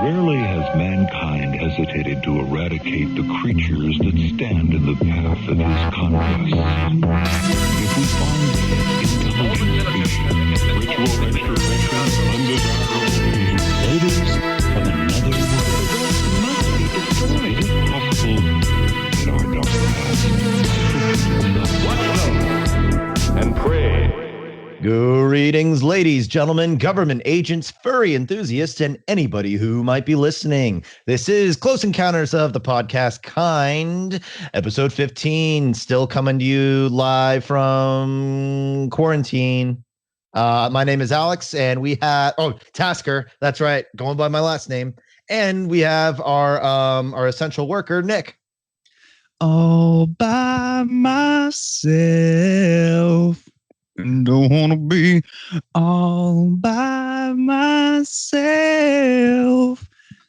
Rarely has mankind hesitated to eradicate the creatures that stand in the path of his conquest. If we find intelligent species, ritual extraterrestrials, undesirable beings, natives of another world, the rest must be destroyed if possible in our dark past. Watch out and pray. Greetings, ladies, gentlemen, government agents, furry enthusiasts, and anybody who might be listening. This is Close Encounters of the Podcast Kind, episode 15, still coming to you live from quarantine. My name is Alex, and we have Tasker. That's right, going by my last name, and we have our essential worker, Nick. All by myself. Don't want to be all by myself.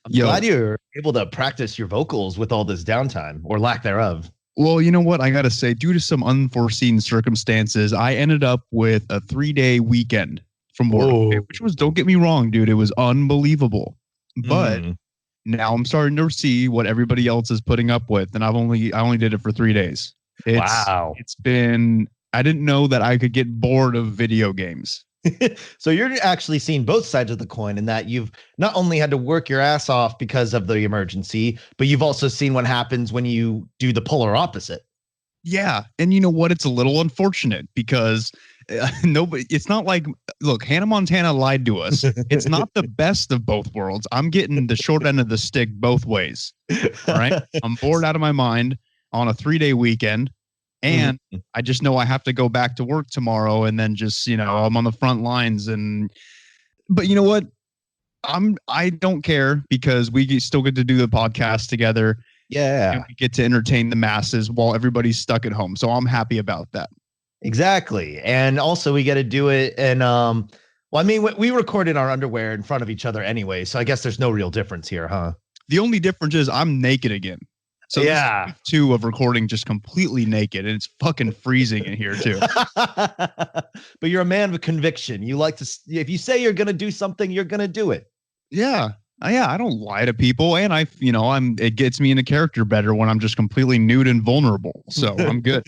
I'm glad you're able to practice your vocals with all this downtime or lack thereof. Well, you know what? I got to say, due to some unforeseen circumstances, I ended up with a 3-day weekend from work, which was, don't get me wrong, dude, it was unbelievable. But now I'm starting to see what everybody else is putting up with. And I only did it for 3 days. Wow. It's been... I didn't know that I could get bored of video games. So you're actually seeing both sides of the coin in that you've not only had to work your ass off because of the emergency, but you've also seen what happens when you do the polar opposite. Yeah. And you know what? It's a little unfortunate because it's not like, look, Hannah Montana lied to us. It's not the best of both worlds. I'm getting the short end of the stick both ways. All right. I'm bored out of my mind on a 3-day weekend. And I just know I have to go back to work tomorrow and then just, I'm on the front lines but you know what? I don't care because we still get to do the podcast together. Yeah. And we get to entertain the masses while everybody's stuck at home. So I'm happy about that. Exactly. And also we get to do it. And, we record in our underwear in front of each other anyway. So I guess there's no real difference here, huh? The only difference is I'm naked again. So yeah, this is week 2 of recording just completely naked, and it's fucking freezing in here too. But you're a man with conviction. You like to, if you say you're gonna do something, you're gonna do it. Yeah, I don't lie to people, and it gets me into character better when I'm just completely nude and vulnerable. So I'm good.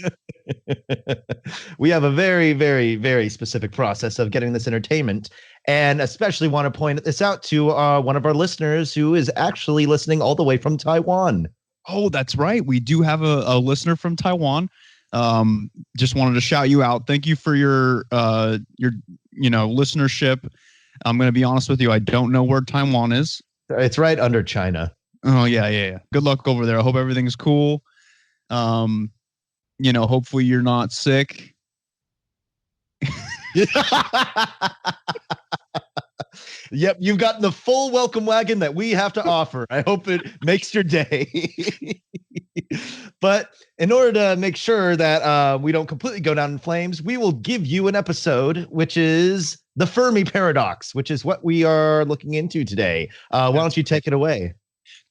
We have a very, very, very specific process of getting this entertainment, and especially want to point this out to one of our listeners who is actually listening all the way from Taiwan. Oh, that's right. We do have a listener from Taiwan. Just wanted to shout you out. Thank you for your listenership. I'm going to be honest with you. I don't know where Taiwan is. It's right under China. Oh, yeah. Good luck over there. I hope everything's cool. Hopefully you're not sick. Yep, you've gotten the full welcome wagon that we have to offer. I hope it makes your day. But in order to make sure that we don't completely go down in flames, we will give you an episode, which is the Fermi paradox, which is what we are looking into today. Why don't you take it away?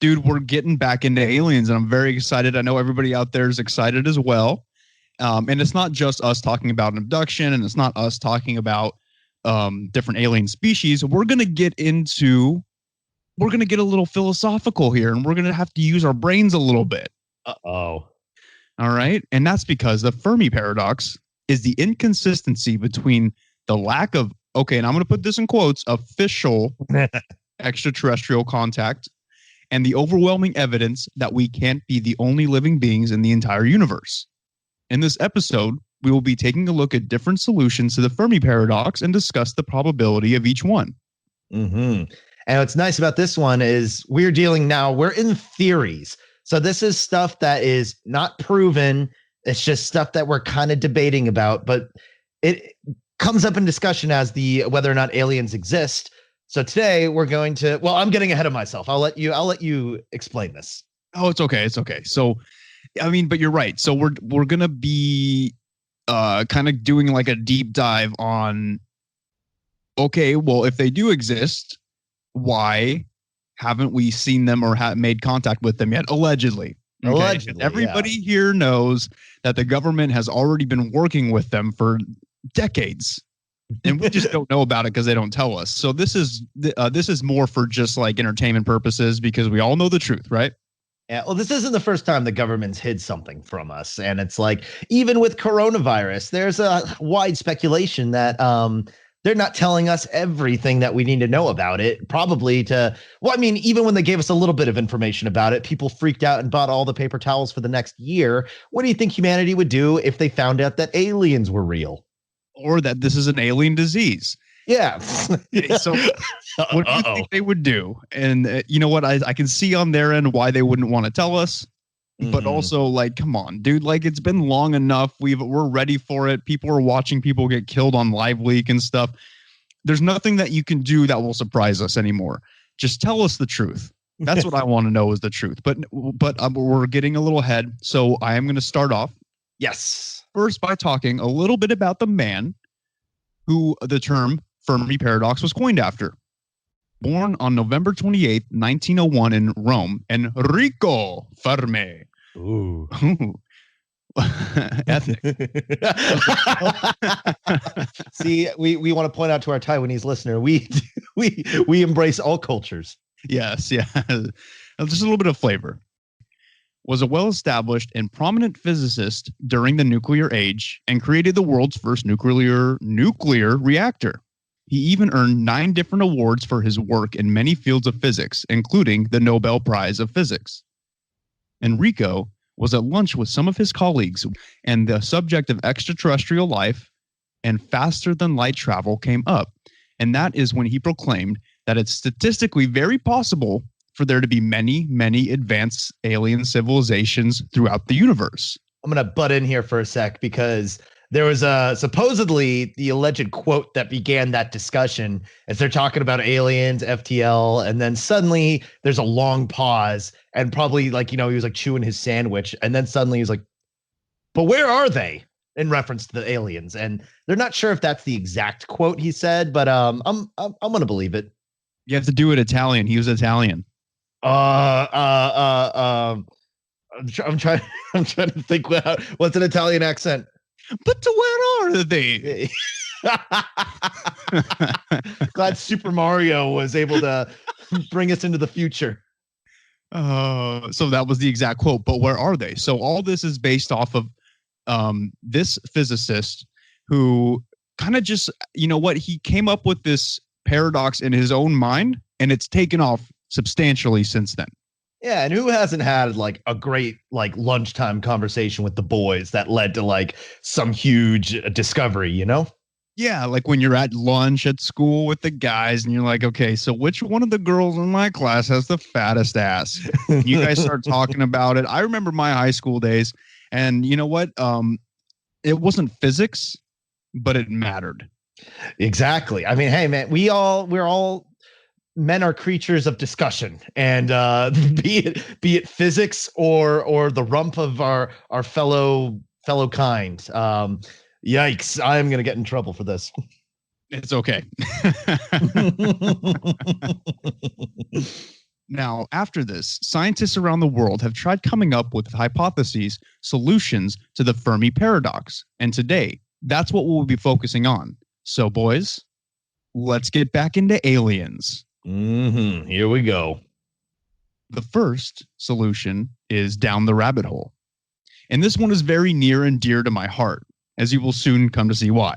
Dude, we're getting back into aliens, and I'm very excited. I know everybody out there is excited as well. And it's not just us talking about an abduction, and it's not us talking about different alien species. We're going to get a little philosophical here, and we're going to have to use our brains a little bit. Uh-oh. All right. And that's because the Fermi paradox is the inconsistency between the lack of, and I'm going to put this in quotes, official extraterrestrial contact and the overwhelming evidence that we can't be the only living beings in the entire universe. In this episode, we will be taking a look at different solutions to the Fermi paradox and discuss the probability of each one. And what's nice about this one is we're in theories. So this is stuff that is not proven. It's just stuff that we're kind of debating about, but it comes up in discussion as whether or not aliens exist. So today we're going to, I'm getting ahead of myself. I'll let you explain this. Oh, it's okay. It's okay. So, but you're right. So we're going to be kind of doing like a deep dive on, if they do exist, why haven't we seen them or made contact with them yet? Allegedly. Okay? Allegedly. Everybody here knows that the government has already been working with them for decades. and we just don't know about it because they don't tell us. So this is more for just like entertainment purposes because we all know the truth, right? Yeah, well, this isn't the first time the government's hid something from us. And it's like, even with coronavirus, there's a wide speculation that they're not telling us everything that we need to know about it. Probably even when they gave us a little bit of information about it, people freaked out and bought all the paper towels for the next year. What do you think humanity would do if they found out that aliens were real? Or that this is an alien disease? Yeah. So what do you think they would do? And you know what? I can see on their end why they wouldn't want to tell us. But also, like, come on, dude. Like, it's been long enough. We're ready for it. People are watching people get killed on live leak and stuff. There's nothing that you can do that will surprise us anymore. Just tell us the truth. That's what I want to know is the truth. But we're getting a little ahead. So I am going to start off. Yes. First, by talking a little bit about the man who the term Fermi paradox was coined after. Born on November 28th, 1901 in Rome, Enrico Fermi. Ooh. Ethnic. See, we want to point out to our Taiwanese listener, we embrace all cultures. Yes, yeah. Just a little bit of flavor. Was a well-established and prominent physicist during the nuclear age and created the world's first nuclear reactor. He even earned 9 different awards for his work in many fields of physics, including the Nobel Prize of Physics. Enrico was at lunch with some of his colleagues, and the subject of extraterrestrial life and faster-than-light travel came up. And that is when he proclaimed that it's statistically very possible for there to be many, many advanced alien civilizations throughout the universe. I'm going to butt in here for a sec because there was supposedly the alleged quote that began that discussion as they're talking about aliens, FTL, and then suddenly there's a long pause and probably he was like chewing his sandwich, and then suddenly he's like, "But where are they?" in reference to the aliens, and they're not sure if that's the exact quote he said, but I'm gonna believe it. You have to do it Italian. He was Italian. I'm trying to think what's an Italian accent. But where are they? Glad Super Mario was able to bring us into the future. So that was the exact quote. But where are they? So all this is based off of this physicist who kind of just, he came up with this paradox in his own mind, and it's taken off substantially since then. Yeah, and who hasn't had like a great lunchtime conversation with the boys that led to some huge discovery, Yeah, like when you're at lunch at school with the guys and you're like, okay, so which one of the girls in my class has the fattest ass? You guys start talking about it. I remember my high school days, and you know what? It wasn't physics, but it mattered. Exactly. I mean, hey man, we're all men are creatures of discussion, and be it physics or the rump of our fellow kind. Yikes! I'm gonna get in trouble for this. It's okay. Now, after this, scientists around the world have tried coming up with hypotheses, solutions to the Fermi paradox, and today, that's what we'll be focusing on. So, boys, let's get back into aliens. Here we go. The first solution is down the rabbit hole. And this one is very near and dear to my heart, as you will soon come to see why.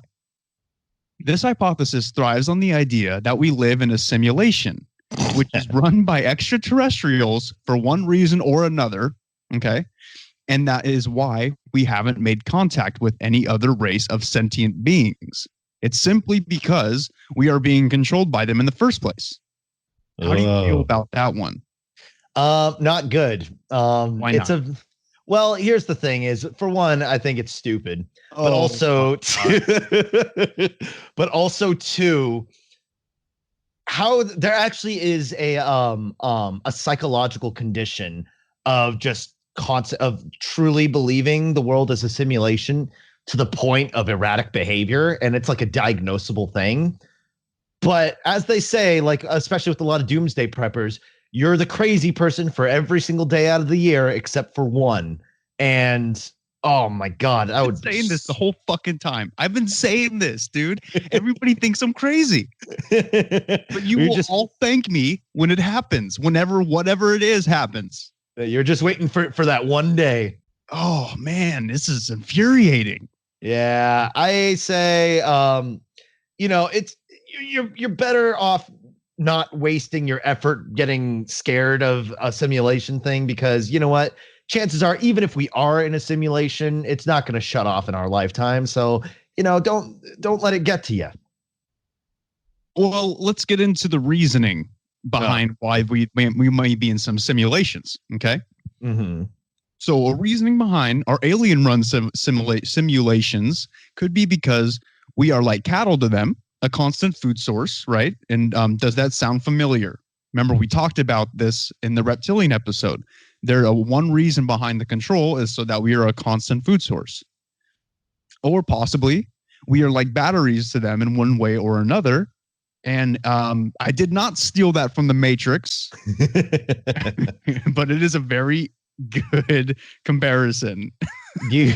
This hypothesis thrives on the idea that we live in a simulation, which is run by extraterrestrials for one reason or another, okay? And that is why we haven't made contact with any other race of sentient beings. It's simply because we are being controlled by them in the first place. How do you feel about that one? Not good. Why not? Well, here's the thing is, for one, I think it's stupid, but also two, how there actually is a psychological condition of just concept of truly believing the world is a simulation to the point of erratic behavior, and it's like a diagnosable thing. But as they say, especially with a lot of doomsday preppers, you're the crazy person for every single day out of the year except for one. And Oh my God. I I've would been saying this the whole fucking time. I've been saying this, dude. Everybody thinks I'm crazy. But you will all thank me when it happens, whenever whatever it is happens. You're just waiting for that one day. Oh man, this is infuriating. Yeah, I say it's you're better off not wasting your effort getting scared of a simulation thing, because you know what? Chances are, even if we are in a simulation, it's not going to shut off in our lifetime. So, don't let it get to you. Well, let's get into the reasoning behind why we might be in some simulations. Okay. Mm-hmm. So a reasoning behind our alien run simulations could be because we are like cattle to them, a constant food source, right? And does that sound familiar? Remember, we talked about this in the reptilian episode. One reason behind the control is so that we are a constant food source. Or possibly we are like batteries to them in one way or another. And I did not steal that from the Matrix, but it is a very good comparison. you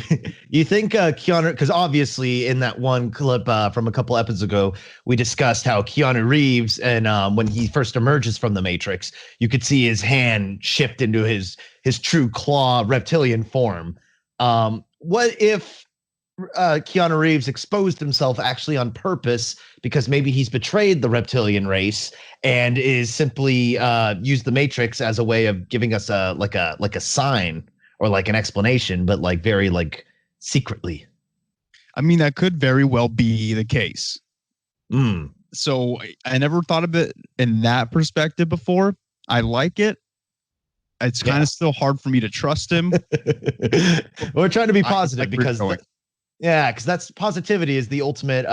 think Keanu, because obviously in that one clip from a couple episodes ago, we discussed how Keanu Reeves, and when he first emerges from the Matrix, you could see his hand shift into his true claw reptilian form. What if Keanu Reeves exposed himself actually on purpose, because maybe he's betrayed the reptilian race and is simply used the Matrix as a way of giving us a sign or like an explanation, but like very like secretly. I mean, that could very well be the case. So I never thought of it in that perspective before. I like it. It's kind of still hard for me to trust him. We're trying to be positive because that's positivity is the ultimate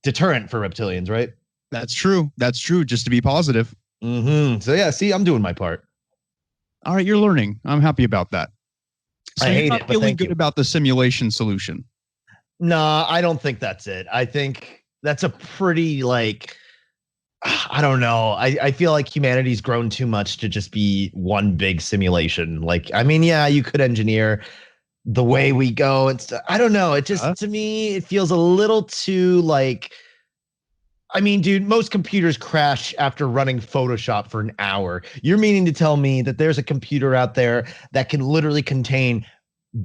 deterrent for reptilians, right? That's true. Just to be positive. Mm-hmm. So yeah, see, I'm doing my part. All right, you're learning. I'm happy about that. So I hate you're not it, but feeling thank good you. about the simulation solution. Nah, I don't think that's it. I think that's a pretty I don't know. I feel like humanity's grown too much to just be one big simulation. Like, I mean, yeah, you could engineer the way we go and stuff. I don't know. It just, to me, it feels a little too I mean, dude, most computers crash after running Photoshop for an hour. You're meaning to tell me that there's a computer out there that can literally contain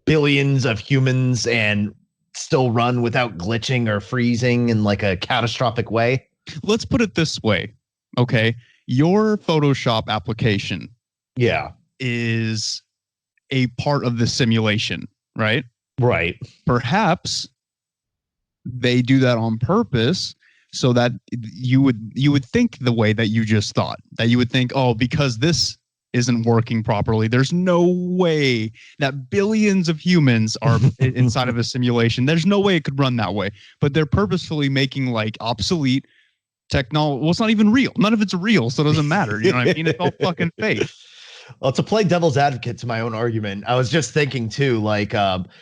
billions of humans and still run without glitching or freezing in like a catastrophic way? Let's put it this way. Okay. Your Photoshop application is a part of the simulation, right? Right. Perhaps they do that on purpose so that you would think the way that you just thought, that you would think, oh, because this isn't working properly, there's no way that billions of humans are inside of a simulation. There's no way it could run that way. But they're purposefully making like obsolete technology. Well, it's not even real. None of it's real, so it doesn't matter. You know what I mean? It's all fucking fake. Well, to play devil's advocate to my own argument, I was just thinking too, like,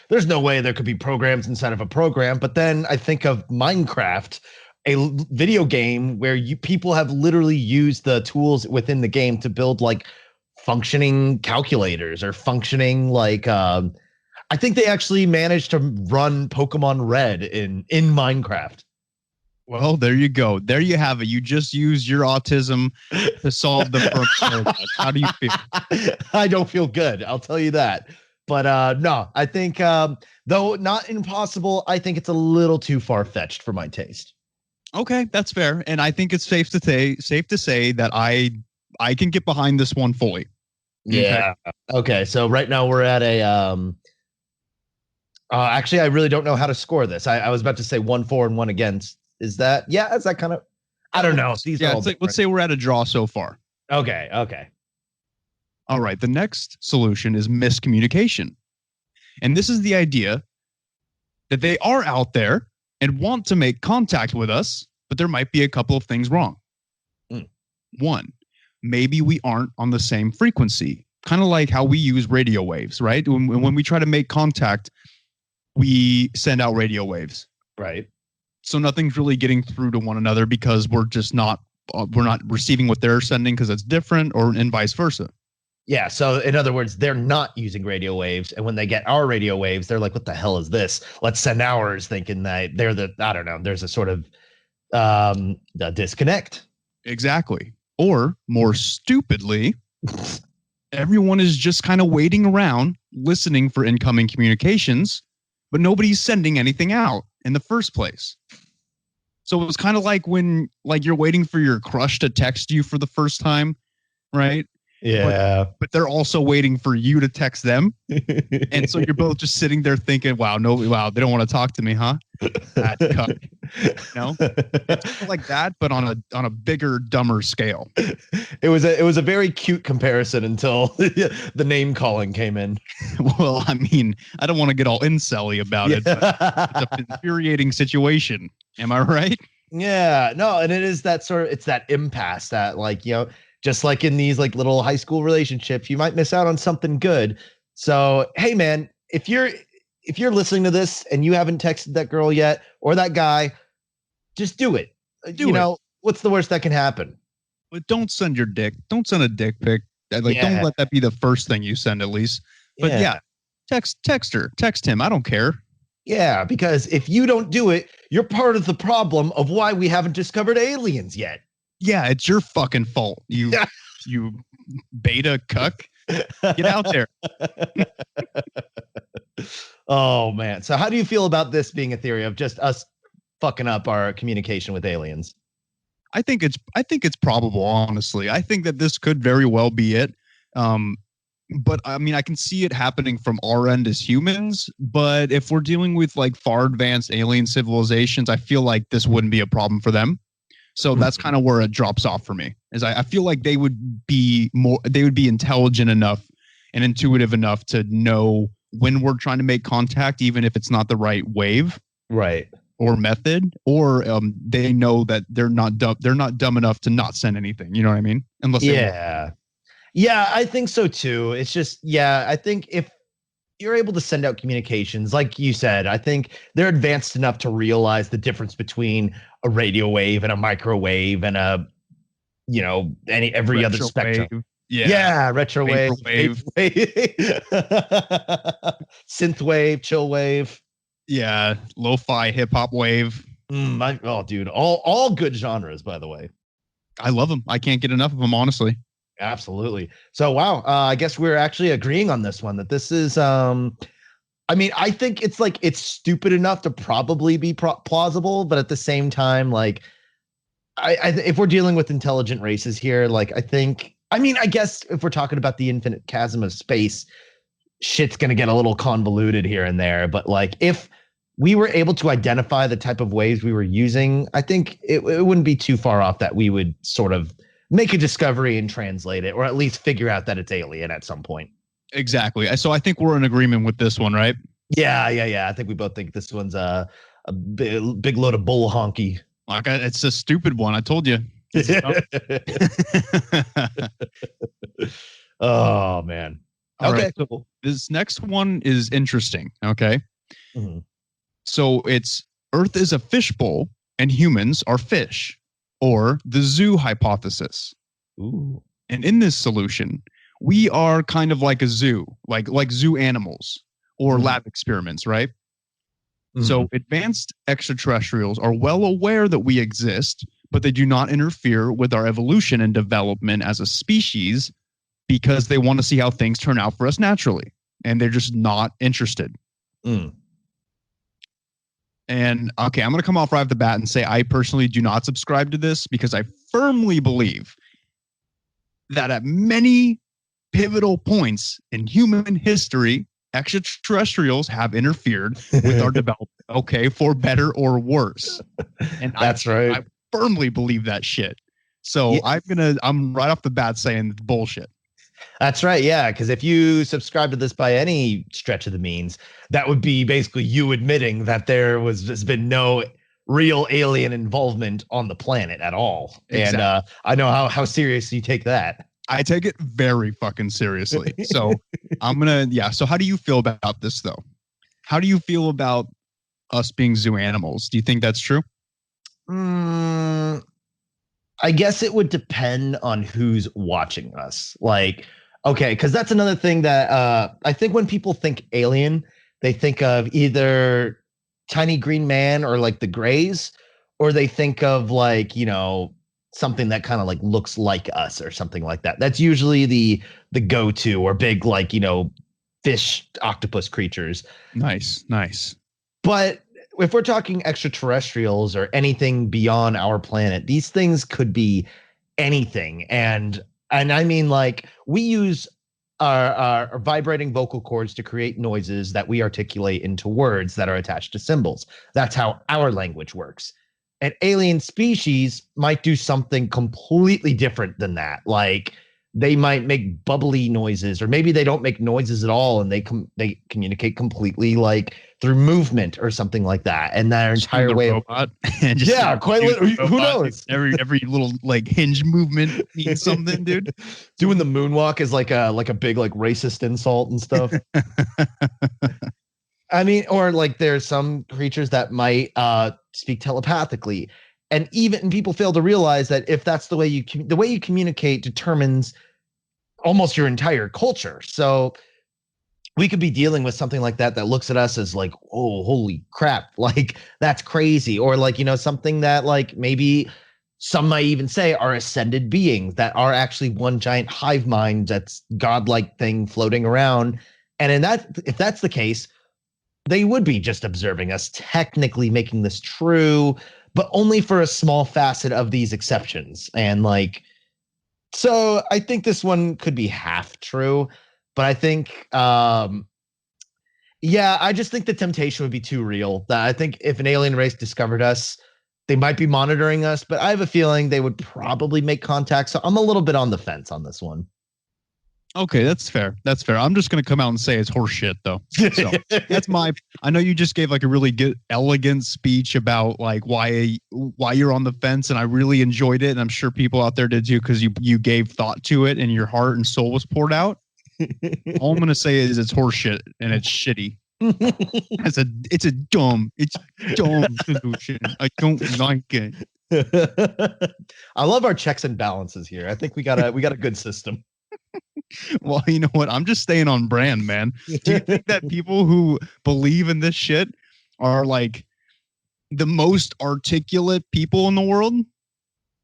there's no way there could be programs inside of a program. But then I think of Minecraft, a video game where people have literally used the tools within the game to build like functioning calculators or functioning I think they actually managed to run Pokemon Red in Minecraft. Well, there you go. There you have it. You just use your autism to solve the Fermi paradox. How do you feel? I don't feel good. I'll tell you that. But no, I think though not impossible, I think it's a little too far-fetched for my taste. Okay, that's fair. And I think it's safe to say that I can get behind this one fully. Yeah. Okay. So right now we're at a actually I really don't know how to score this. I was about to say 1-4 and 1 against. Is that kind of, I don't know. These are all it's like, let's say we're at a draw so far. Okay. All right. The next solution is miscommunication. And this is the idea that they are out there and want to make contact with us, but there might be a couple of things wrong. One, maybe we aren't on the same frequency, kind of like how we use radio waves, right? When we try to make contact, we send out radio waves. Right. So nothing's really getting through to one another because we're not receiving what they're sending because it's different, and vice versa. Yeah. So in other words, they're not using radio waves. And when they get our radio waves, they're like, what the hell is this? Let's send ours, thinking that I don't know, there's a sort of a disconnect. Exactly. Or more stupidly, everyone is just kind of waiting around, listening for incoming communications, but nobody's sending anything out in the first place. So it was kind of like when you're waiting for your crush to text you for the first time, right? Yeah. But they're also waiting for you to text them. And so you're both just sitting there thinking, wow, they don't want to talk to me, huh? That's cuck. It's like that, but on a bigger, dumber scale. It was a very cute comparison until the name calling came in. Well, I mean, I don't want to get all incel-y about it, but it's an infuriating situation. Am I right? Yeah, no, and it is it's that impasse that, like, just like in these like little high school relationships, you might miss out on something good. So, hey man, if you're listening to this and you haven't texted that girl yet or that guy, just do it. What's the worst that can happen? But don't send your dick. Don't send a dick pic. Don't let that be the first thing you send, at least. But text her, text him. I don't care. Yeah, because if you don't do it, you're part of the problem of why we haven't discovered aliens yet. Yeah, it's your fucking fault. You beta cuck. Get out there. Oh man. So how do you feel about this being a theory of just us fucking up our communication with aliens? I think it's probable, honestly. I think that this could very well be it. But I mean, I can see it happening from our end as humans, but if we're dealing with like far advanced alien civilizations, I feel like this wouldn't be a problem for them. So that's kind of where it drops off for me. Is I feel like they would be intelligent enough and intuitive enough to know when we're trying to make contact, even if it's not the right wave, right, or method, or they know that they're not dumb. They're not dumb enough to not send anything. You know what I mean? Unless yeah, I think so too. It's just I think if you're able to send out communications, like you said, I think they're advanced enough to realize the difference between a radio wave and a microwave and every other spectrum. Yeah, retrowave, synth wave, chill wave. Yeah, lo-fi hip hop wave. Dude, all good genres, by the way. I love them. I can't get enough of them, honestly. Absolutely. So, wow. I guess we're actually agreeing on this one, that this is, I think it's stupid enough to probably be plausible, but at the same time, like, if we're dealing with intelligent races here, like, I guess if we're talking about the infinite chasm of space, shit's going to get a little convoluted here and there. But like, if we were able to identify the type of waves we were using, I think it wouldn't be too far off that we would sort of make a discovery and translate it, or at least figure out that it's alien at some point. Exactly. So I think we're in agreement with this one, right? Yeah. I think we both think this one's a big load of bull honky. It's a stupid one. I told you. Oh man. Okay. Right, so this next one is interesting. Okay. Mm-hmm. So it's Earth is a fishbowl and humans are fish, or the zoo hypothesis. Ooh. And in this solution, we are kind of like a zoo, like zoo animals or lab experiments, right? Mm-hmm. So advanced extraterrestrials are well aware that we exist, but they do not interfere with our evolution and development as a species because they want to see how things turn out for us naturally. And they're just not interested. Mm. And okay, I'm going to come off right off the bat and say I personally do not subscribe to this, because I firmly believe that at many pivotal points in human history, extraterrestrials have interfered with our development, okay, for better or worse. And that's right. I firmly believe that shit. So yeah. I'm right off the bat saying it's bullshit. That's right. Yeah. Because if you subscribe to this by any stretch of the means, that would be basically you admitting that has been no real alien involvement on the planet at all. Exactly. And I know how serious you take that. I take it very fucking seriously. So So how do you feel about this though? How do you feel about us being zoo animals? Do you think that's true? I guess it would depend on who's watching us. Like, Okay, because that's another thing that I think when people think alien, they think of either tiny green man or like the Greys, or they think of like, something that kind of like looks like us or something like that. That's usually the go-to, or big like, fish octopus creatures. Nice. But if we're talking extraterrestrials or anything beyond our planet, these things could be anything. And I mean, like, we use our vibrating vocal cords to create noises that we articulate into words that are attached to symbols. That's how our language works. An alien species might do something completely different than that. Like, they might make bubbly noises, or maybe they don't make noises at all, and they communicate completely like through movement or something like that. And their entire way robot. And just quite literally. Who knows? Every little like hinge movement means something, dude. Doing the moonwalk is like a big like racist insult and stuff. I mean, or like there's some creatures that might speak telepathically, and people fail to realize that if that's the way you communicate determines almost your entire culture. So we could be dealing with something like that looks at us as like, oh, holy crap, like that's crazy, or like, something that like maybe some might even say are ascended beings that are actually one giant hive mind that's godlike thing floating around. And if that's the case, they would be just observing us, technically making this true, but only for a small facet of these exceptions. And like, so I think this one could be half true, but I think, I just think the temptation would be too real. That I think if an alien race discovered us, they might be monitoring us, but I have a feeling they would probably make contact. So I'm a little bit on the fence on this one. Okay, that's fair. I'm just going to come out and say it's horseshit, though. So that's I know you just gave like a really good, elegant speech about like why you're on the fence, and I really enjoyed it. And I'm sure people out there did too, because you gave thought to it and your heart and soul was poured out. All I'm going to say is it's horseshit and it's shitty. It's a dumb solution. I don't like it. I love our checks and balances here. I think we got a good system. Well, you know what? I'm just staying on brand, man. Do you think that people who believe in this shit are like the most articulate people in the world?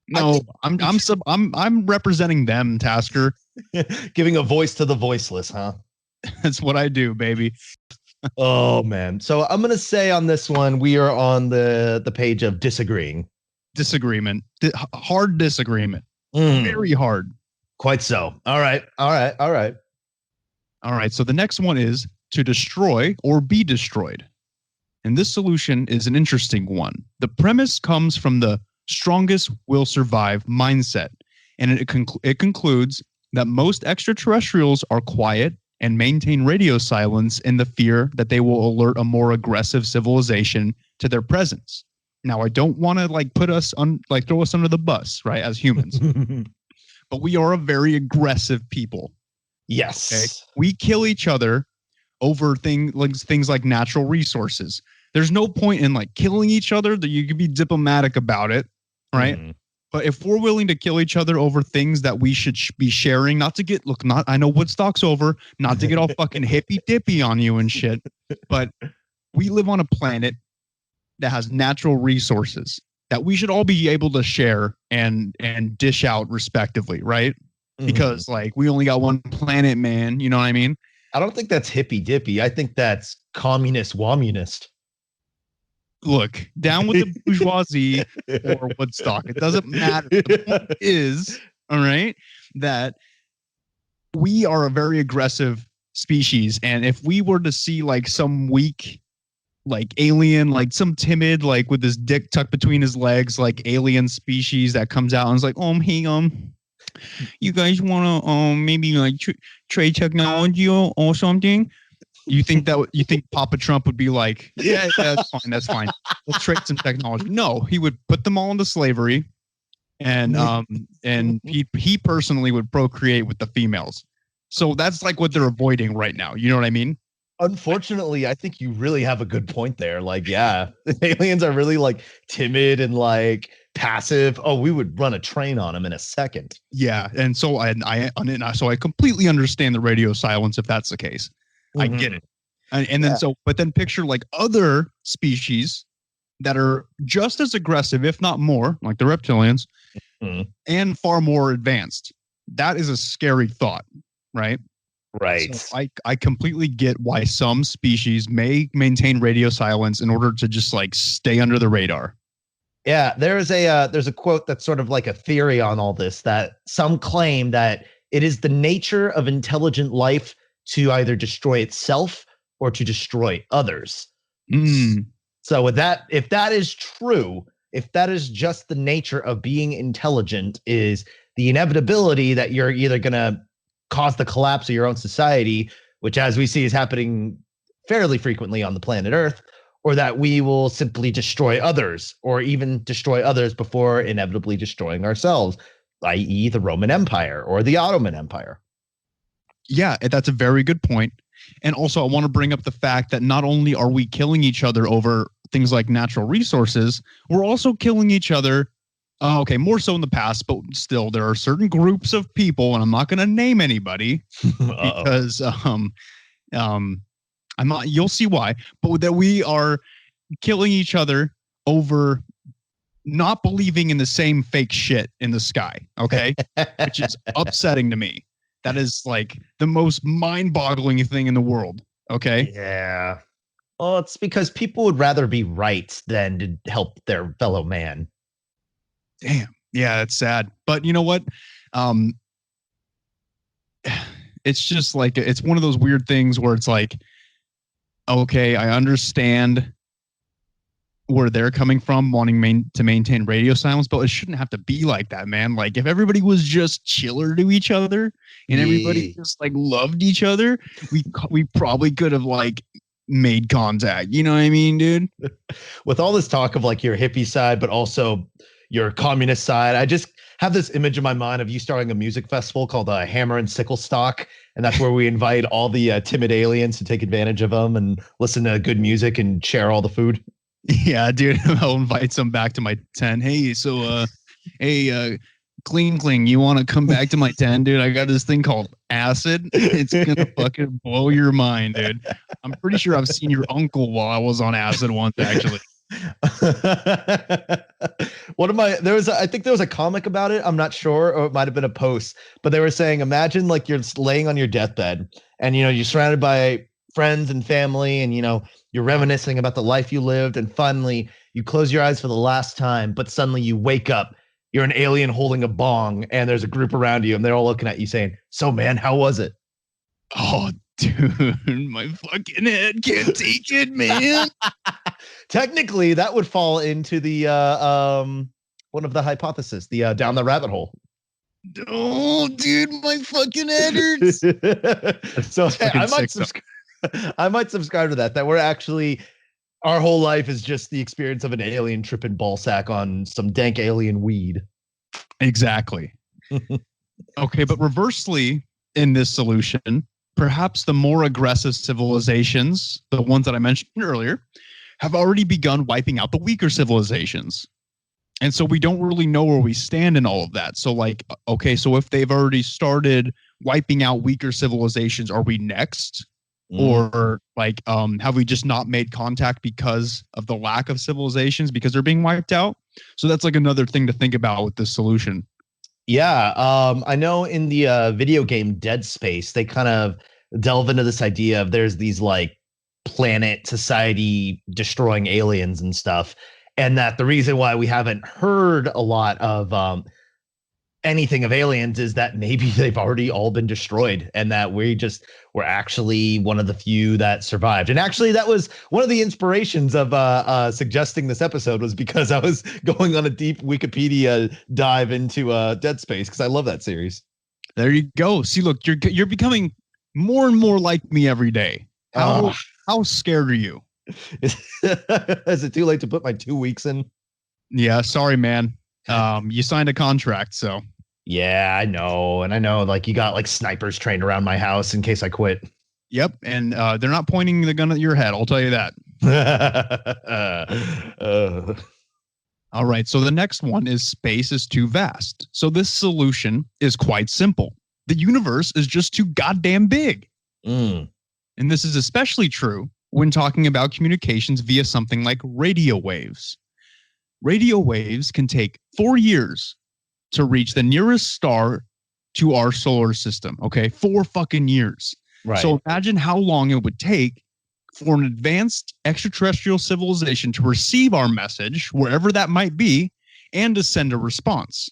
No, I'm representing them, Tasker. Giving a voice to the voiceless, huh? That's what I do, baby. Oh man. So I'm gonna say on this one, we are on the page of disagreeing. Disagreement. Hard disagreement. Very hard. Quite so. All right. So the next one is to destroy or be destroyed. And this solution is an interesting one. The premise comes from the strongest will survive mindset. And it concludes that most extraterrestrials are quiet and maintain radio silence in the fear that they will alert a more aggressive civilization to their presence. Now, I don't want to like throw us under the bus, right, as humans. But we are a very aggressive people. Yes. Okay? We kill each other over things like natural resources. There's no point in like killing each other. That you can be diplomatic about it, right? Mm-hmm. But if we're willing to kill each other over things that we should be sharing, I know Woodstock's over, not to get all fucking hippy dippy on you and shit, but we live on a planet that has natural resources that we should all be able to share and dish out respectively, right? Mm-hmm. Because like we only got one planet, man. You know what I mean? I don't think that's hippy dippy. I think that's communist-womunist. Look, down with the bourgeoisie or Woodstock. It doesn't matter. The point is, all right, that we are a very aggressive species. And if we were to see like some weak, like alien, like some timid, like with his dick tucked between his legs, like alien species that comes out and is like, hey, you guys want to maybe like trade technology or something? You think Papa Trump would be like, yeah, that's fine. Let's trade some technology. No, he would put them all into slavery, and he personally would procreate with the females. So that's like what they're avoiding right now. You know what I mean? Unfortunately, I think you really have a good point there. Like, yeah, aliens are really like timid and like passive. Oh, we would run a train on them in a second. Yeah, and so I completely understand the radio silence if that's the case. I get it. And then but then picture like other species that are just as aggressive, if not more, like the reptilians, and far more advanced. That is a scary thought, right? Right. So I completely get why some species may maintain radio silence in order to just like stay under the radar. Yeah, there's a quote that's sort of like a theory on all this, that some claim that it is the nature of intelligent life to either destroy itself or to destroy others. So with that, if that is true, if that is just the nature of being intelligent, is the inevitability that you're either going to cause the collapse of your own society, which as we see is happening fairly frequently on the planet Earth, or that we will simply destroy others, or even destroy others before inevitably destroying ourselves, i.e. the Roman Empire or the Ottoman Empire. Yeah, that's a very good point. And also, I want to bring up the fact that not only are we killing each other over things like natural resources, we're also killing each other. Okay, more so in the past, but still, there are certain groups of people, and I'm not going to name anybody because I'm not. You'll see why. But that we are killing each other over not believing in the same fake shit in the sky. Okay, which is upsetting to me. That is like the most mind-boggling thing in the world. Okay. Yeah. Well, it's because people would rather be right than to help their fellow man. Damn. Yeah, it's sad. But you know what? It's just like, it's one of those weird things where it's like, okay, I understand where they're coming from, wanting to maintain radio silence, but it shouldn't have to be like that, man. Like if everybody was just chiller to each other and everybody just like loved each other, we probably could have like made contact. You know what I mean, dude? With all this talk of like your hippie side, but also your communist side, I just have this image in my mind of you starting a music festival called Hammer and Sickle Stock. And that's where we invite all the timid aliens to take advantage of them and listen to good music and share all the food. Yeah, dude, I'll invite some back to my tent. Hey, so, Cling, you want to come back to my tent, dude? I got this thing called acid. It's going to fucking blow your mind, dude. I'm pretty sure I've seen your uncle while I was on acid once, actually. I think there was a comic about it. I'm not sure, or it might have been a post, but they were saying, imagine like you're laying on your deathbed and, you're surrounded by friends and family and, you're reminiscing about the life you lived. And finally you close your eyes for the last time, but suddenly you wake up, you're an alien holding a bong and there's a group around you and they're all looking at you saying, so man, how was it? Oh, dude, my fucking head can't take it, man. Technically that would fall into the, one of the hypotheses, the down the rabbit hole. Oh, dude, my fucking head hurts. So I might subscribe to that we're actually, our whole life is just the experience of an alien tripping ball sack on some dank alien weed. Exactly. Okay, but reversely in this solution, perhaps the more aggressive civilizations, the ones that I mentioned earlier, have already begun wiping out the weaker civilizations. And so we don't really know where we stand in all of that. So like, okay, so if they've already started wiping out weaker civilizations, are we next? Or like, have we just not made contact because of the lack of civilizations because they're being wiped out? So that's like another thing to think about with this solution. Yeah. I know in the video game Dead Space, they kind of delve into this idea of there's these like planet society destroying aliens and stuff. And that the reason why we haven't heard a lot of anything of aliens is that maybe they've already all been destroyed and that we're actually one of the few that survived. And actually that was one of the inspirations of suggesting this episode, was because I was going on a deep Wikipedia dive into Dead Space because I love that series. There you go. See, look, you're becoming more and more like me every day. How scared are you? Is it too late to put my 2 weeks in? Yeah, sorry, man. You signed a contract, so. Yeah, I know. And I know like you got like snipers trained around my house in case I quit. Yep. And they're not pointing the gun at your head. I'll tell you that. All right. So the next one is space is too vast. So this solution is quite simple. The universe is just too goddamn big. Mm. And this is especially true when talking about communications via something like radio waves. Radio waves can take 4 years to reach the nearest star to our solar system. Okay. 4 fucking years. Right. So imagine how long it would take for an advanced extraterrestrial civilization to receive our message, wherever that might be, and to send a response.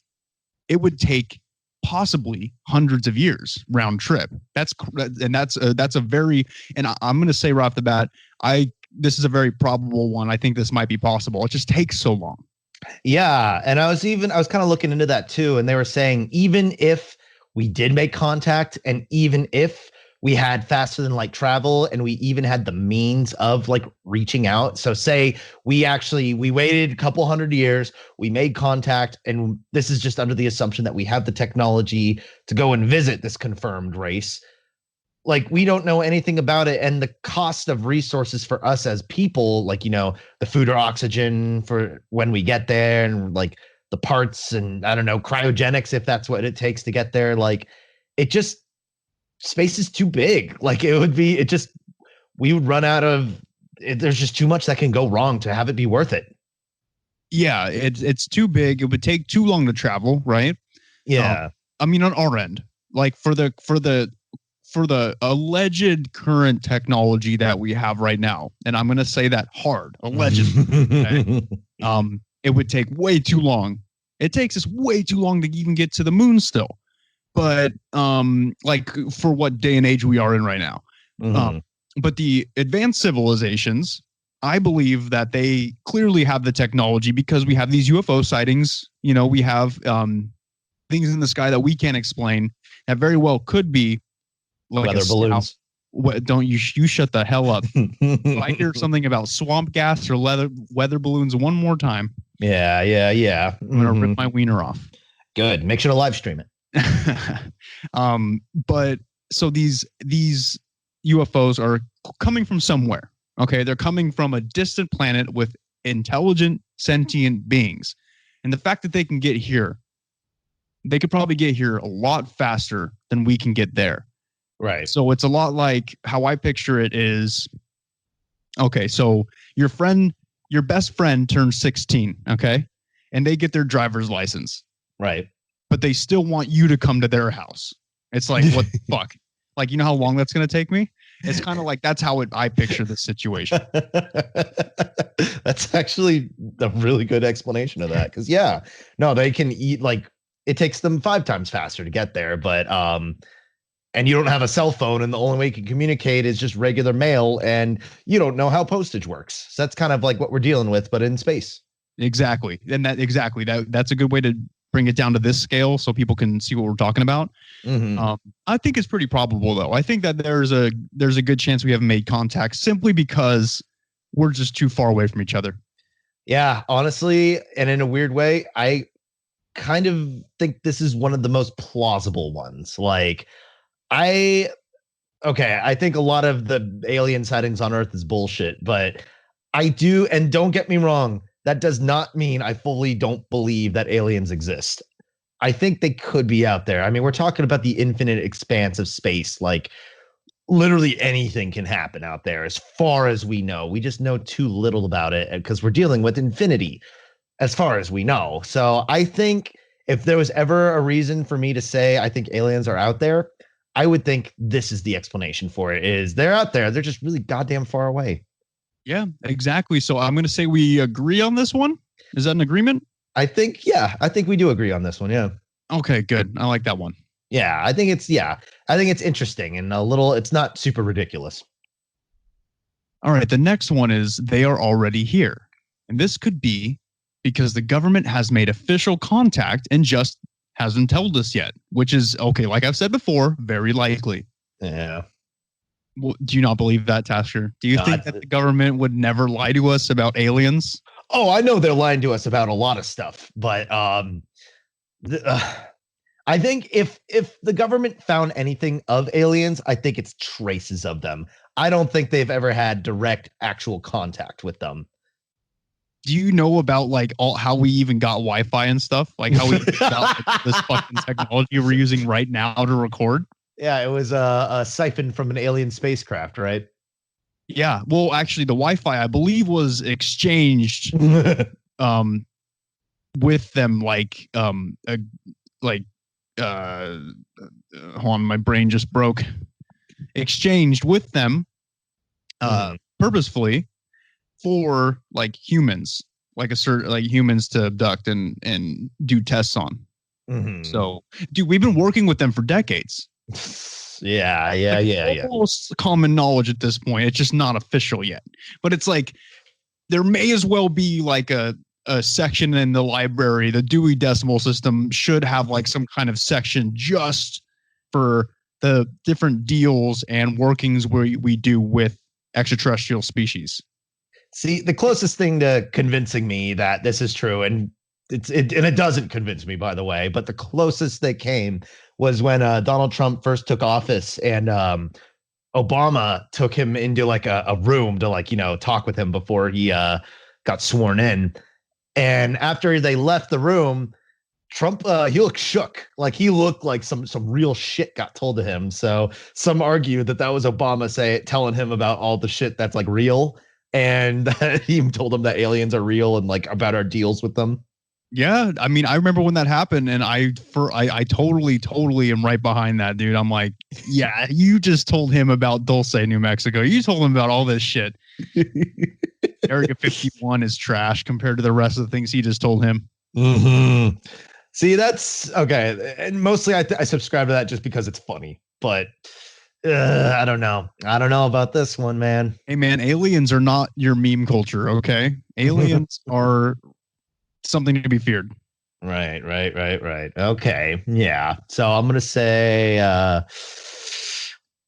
It would take possibly hundreds of years round trip. That's a very, and I'm going to say right off the bat, this is a very probable one. I think this might be possible. It just takes so long. Yeah, and I was kind of looking into that too, and they were saying even if we did make contact, and even if we had faster than light travel, and we even had the means of like reaching out. So say we waited a couple hundred years, we made contact, and this is just under the assumption that we have the technology to go and visit this confirmed race. Like, we don't know anything about it, and the cost of resources for us as people, like, the food or oxygen for when we get there, and like the parts, and I don't know, cryogenics, if that's what it takes to get there. Like, space is too big. Like, we would run out of it. There's just too much that can go wrong to have it be worth it. Yeah, it's too big. It would take too long to travel, right? Yeah. I mean, on our end, like for the alleged current technology that we have right now, and I'm going to say that hard, allegedly. Okay? It would take way too long. It takes us way too long to even get to the moon still. But like for what day and age we are in right now. Mm-hmm. But the advanced civilizations, I believe that they clearly have the technology, because we have these UFO sightings. We have things in the sky that we can't explain that very well could be like weather balloons. Don't you shut the hell up. If I hear something about swamp gas or weather balloons one more time. Yeah. I'm going to rip my wiener off. Good. Make sure to live stream it. But so these UFOs are coming from somewhere. Okay. They're coming from a distant planet with intelligent, sentient beings. And the fact that they can get here, they could probably get here a lot faster than we can get there. Right. So it's a lot like how I picture it is, okay, so your best friend turns 16, okay? And they get their driver's license. Right. But they still want you to come to their house. It's like, what the fuck? Like, you know how long that's going to take me? It's kind of like, that's how I picture this situation. That's actually a really good explanation of that. Because they can eat, like, it takes them 5 times faster to get there, but and you don't have a cell phone, and the only way you can communicate is just regular mail, and you don't know how postage works. So that's kind of like what we're dealing with, but in space. Exactly. And that's a good way to bring it down to this scale so people can see what we're talking about. Mm-hmm. I think it's pretty probable, though. I think that there's a good chance we haven't made contact simply because we're just too far away from each other. Yeah, honestly, and in a weird way, I kind of think this is one of the most plausible ones. Like, I think a lot of the alien sightings on Earth is bullshit, but I do, and don't get me wrong, that does not mean I fully don't believe that aliens exist. I think they could be out there. I mean, we're talking about the infinite expanse of space. Like, literally anything can happen out there as far as we know. We just know too little about it because we're dealing with infinity as far as we know. So I think if there was ever a reason for me to say I think aliens are out there, I would think this is the explanation for it. Is they're out there. They're just really goddamn far away. Yeah, exactly. So I'm going to say we agree on this one. Is that an agreement? I think we do agree on this one. Yeah. Okay, good. I like that one. Yeah, I think it's interesting and it's not super ridiculous. All right. The next one is they are already here. And this could be because the government has made official contact and just hasn't told us yet, which is, okay, like I've said before, very likely. Yeah. Well, do you not believe that, Tasker? Do you think that the government would never lie to us about aliens? Oh, I know they're lying to us about a lot of stuff, but I think if the government found anything of aliens, I think it's traces of them. I don't think they've ever had direct actual contact with them. Do you know about like all how we even got Wi-Fi and stuff? Like how we got like, this fucking technology we're using right now to record? Yeah, it was a siphon from an alien spacecraft, right? Yeah. Well, actually, the Wi-Fi I believe was exchanged with them. Hold on, my brain just broke. Exchanged with them, purposefully for like humans, like humans to abduct and do tests on. So, dude, we've been working with them for decades. Yeah. Almost common knowledge at this point. It's just not official yet. But it's like there may as well be like a section in the library. The Dewey Decimal System should have like some kind of section just for the different deals and workings we do with extraterrestrial species. See, the closest thing to convincing me that this is true, and it doesn't convince me, by the way, but the closest that came was when Donald Trump first took office, and Obama took him into like a room to like, talk with him before he got sworn in. And after they left the room, Trump, he looked shook. Like he looked like some real shit got told to him. So some argue that was Obama telling him about all the shit that's like real, and that he told him that aliens are real and like about our deals with them. Yeah, I mean, I remember when that happened, and I totally am right behind that, dude. I'm like, yeah, you just told him about Dulce, New Mexico. You told him about all this shit. Area 51 is trash compared to the rest of the things he just told him. See, that's okay, and mostly I subscribe to that just because it's funny. But I don't know. I don't know about this one, man. Hey, man, aliens are not your meme culture, okay? Aliens are something to be feared. Right. Okay. Yeah. So I'm going to say, I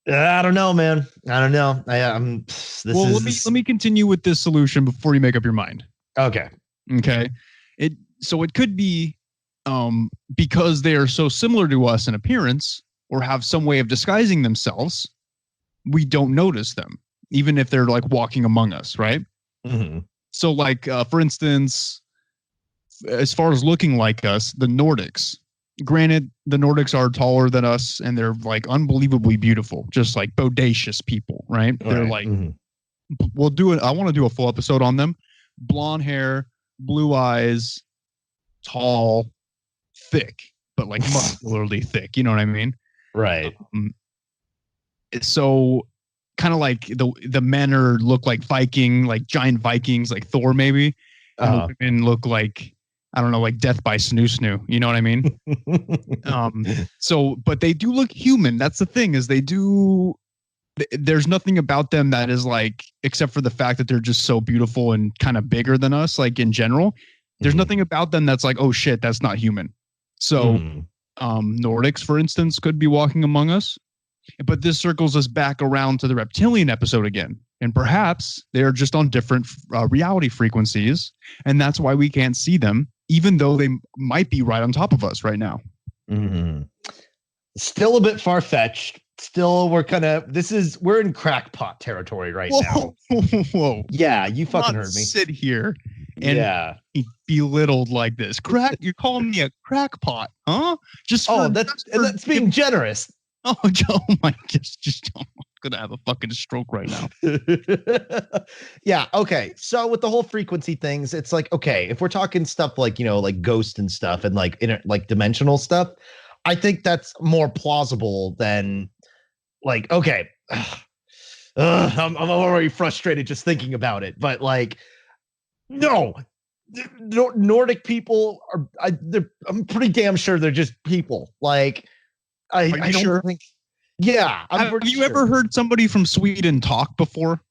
don't know, man. I don't know. Let me continue with this solution before you make up your mind. Okay. It could be, because they are so similar to us in appearance or have some way of disguising themselves, we don't notice them, even if they're like walking among us. Right. So like, for instance, as far as looking like us, the Nordics, granted, the Nordics are taller than us and they're like unbelievably beautiful, just like bodacious people, right? They're like, I want to do a full episode on them. Blonde hair, blue eyes, tall, thick, but like muscularly thick. You know what I mean? Right. So kind of like the men look like Viking, like giant Vikings, like Thor maybe. And the women look like, I don't know, like Death by Snoo. You know what I mean? But they do look human. That's the thing, is there's nothing about them that is like, except for the fact that they're just so beautiful and kind of bigger than us, like in general, there's nothing about them that's like, oh shit, that's not human. So Nordics, for instance, could be walking among us, but this circles us back around to the reptilian episode again. And perhaps they're just on different reality frequencies, and that's why we can't see them, even though they might be right on top of us right now. Still a bit far-fetched. Still, we're in crackpot territory right now. Whoa. Yeah, you fucking heard me. Sit here and be belittled like this. You're calling me a crackpot, huh? That's being generous. Oh my, just I'm gonna have a fucking stroke right now. Yeah. Okay. So with the whole frequency things, it's like, okay, if we're talking stuff like, like ghost and stuff and like like dimensional stuff, I think that's more plausible than like, okay, I'm already frustrated just thinking about it, but like, no, Nordic people I'm pretty damn sure they're just people. Like, I don't think. Yeah. Have you ever heard somebody from Sweden talk before?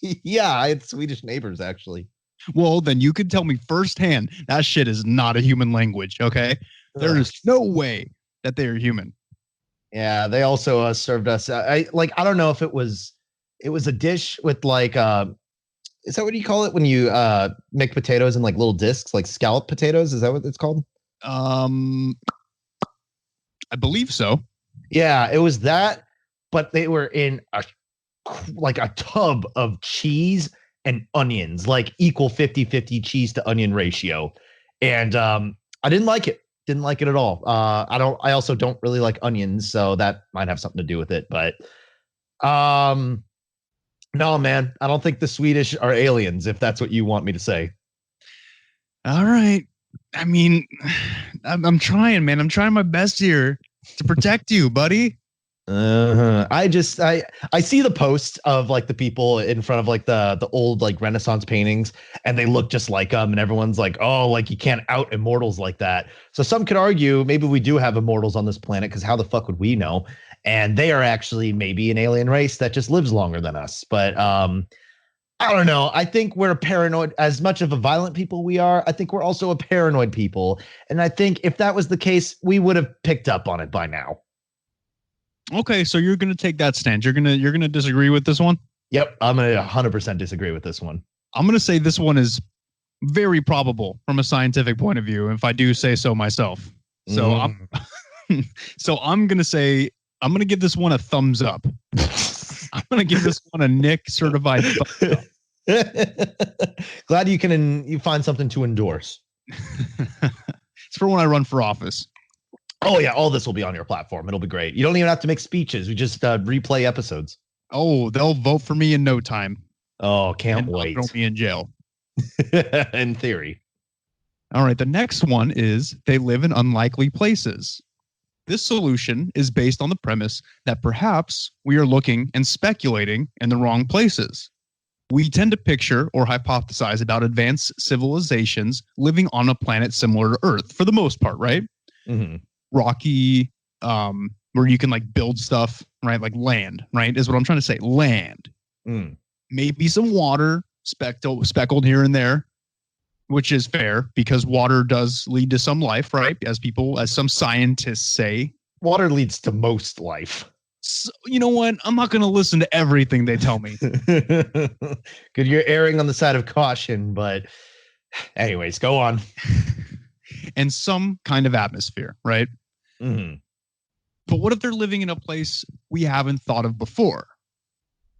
Yeah, I had Swedish neighbors, actually. Well, then you could tell me firsthand that shit is not a human language, okay? There is no way that they are human. Yeah, they also served us. I don't know if it was a dish with like, is that what you call it when you make potatoes in like little discs, like scallop potatoes? Is that what it's called? I believe so. Yeah, it was that, but they were in a tub of cheese and onions, like equal 50-50 cheese to onion ratio. And I didn't like it. Didn't like it at all. I also don't really like onions, so that might have something to do with it. But no, man, I don't think the Swedish are aliens, if that's what you want me to say. All right. I mean, I'm trying, man. I'm trying my best here to protect you, buddy. I see the posts of like the people in front of like the old like Renaissance paintings, and they look just like them, and everyone's like, oh, like you can't out immortals like that. So some could argue maybe we do have immortals on this planet, because how the fuck would we know? And they are actually maybe an alien race that just lives longer than us. But I don't know. I think we're paranoid. As much of a violent people we are, I think we're also a paranoid people. And I think if that was the case, we would have picked up on it by now. Okay, so you're gonna take that stance. You're gonna disagree with this one? Yep, I'm gonna 100% disagree with this one. I'm gonna say this one is very probable from a scientific point of view, if I do say so myself. So I'm gonna say I'm gonna give this one a thumbs up. I'm gonna give this one a Nick certified thumbs up. Glad you find something to endorse. It's for when I run for office. Oh yeah, all this will be on your platform. It'll be great. You don't even have to make speeches. We just replay episodes. Oh, they'll vote for me in no time. Oh, can't wait. Throw me in jail. In theory. All right, the next one is they live in unlikely places. This solution is based on the premise that perhaps we are looking and speculating in the wrong places. We tend to picture or hypothesize about advanced civilizations living on a planet similar to Earth for the most part, right? Mm-hmm. Rocky, where you can like build stuff, right? Like land, right? Is what I'm trying to say. Land. Maybe some water speckled here and there, which is fair because water does lead to some life, right? As some scientists say. Water leads to most life. So, you know what? I'm not going to listen to everything they tell me. Good, you're erring on the side of caution, but anyways, go on. And some kind of atmosphere, right? Mm-hmm. But what if they're living in a place we haven't thought of before?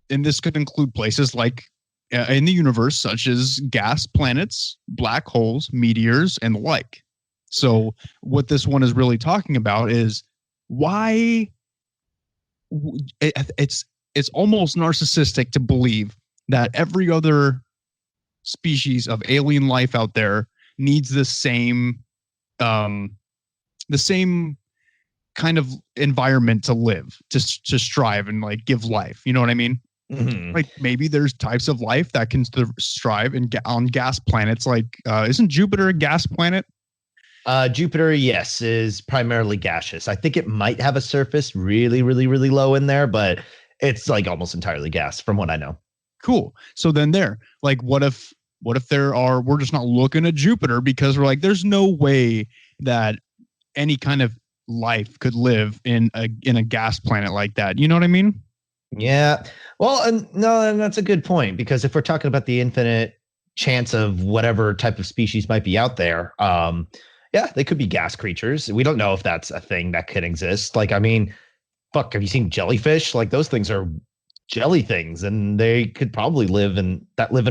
And this could include places like in the universe, such as gas planets, black holes, meteors, and the like. So what this one is really talking about is why it's almost narcissistic to believe that every other species of alien life out there needs the same kind of environment to live, to strive and like give life. You know what I mean? Mm-hmm. Like maybe there's types of life that can strive on gas planets. Like, isn't Jupiter a gas planet? Jupiter, yes, is primarily gaseous. I think it might have a surface really, really, really low in there, but it's like almost entirely gas from what I know. Cool. So then what if we're just not looking at Jupiter because we're like, there's no way that any kind of life could live in a gas planet like that. You know what I mean? Yeah. Well, and that's a good point, because if we're talking about the infinite chance of whatever type of species might be out there, yeah, they could be gas creatures. We don't know if that's a thing that could exist. Like, I mean, fuck, have you seen jellyfish? Like, those things are jelly things, and they could probably live in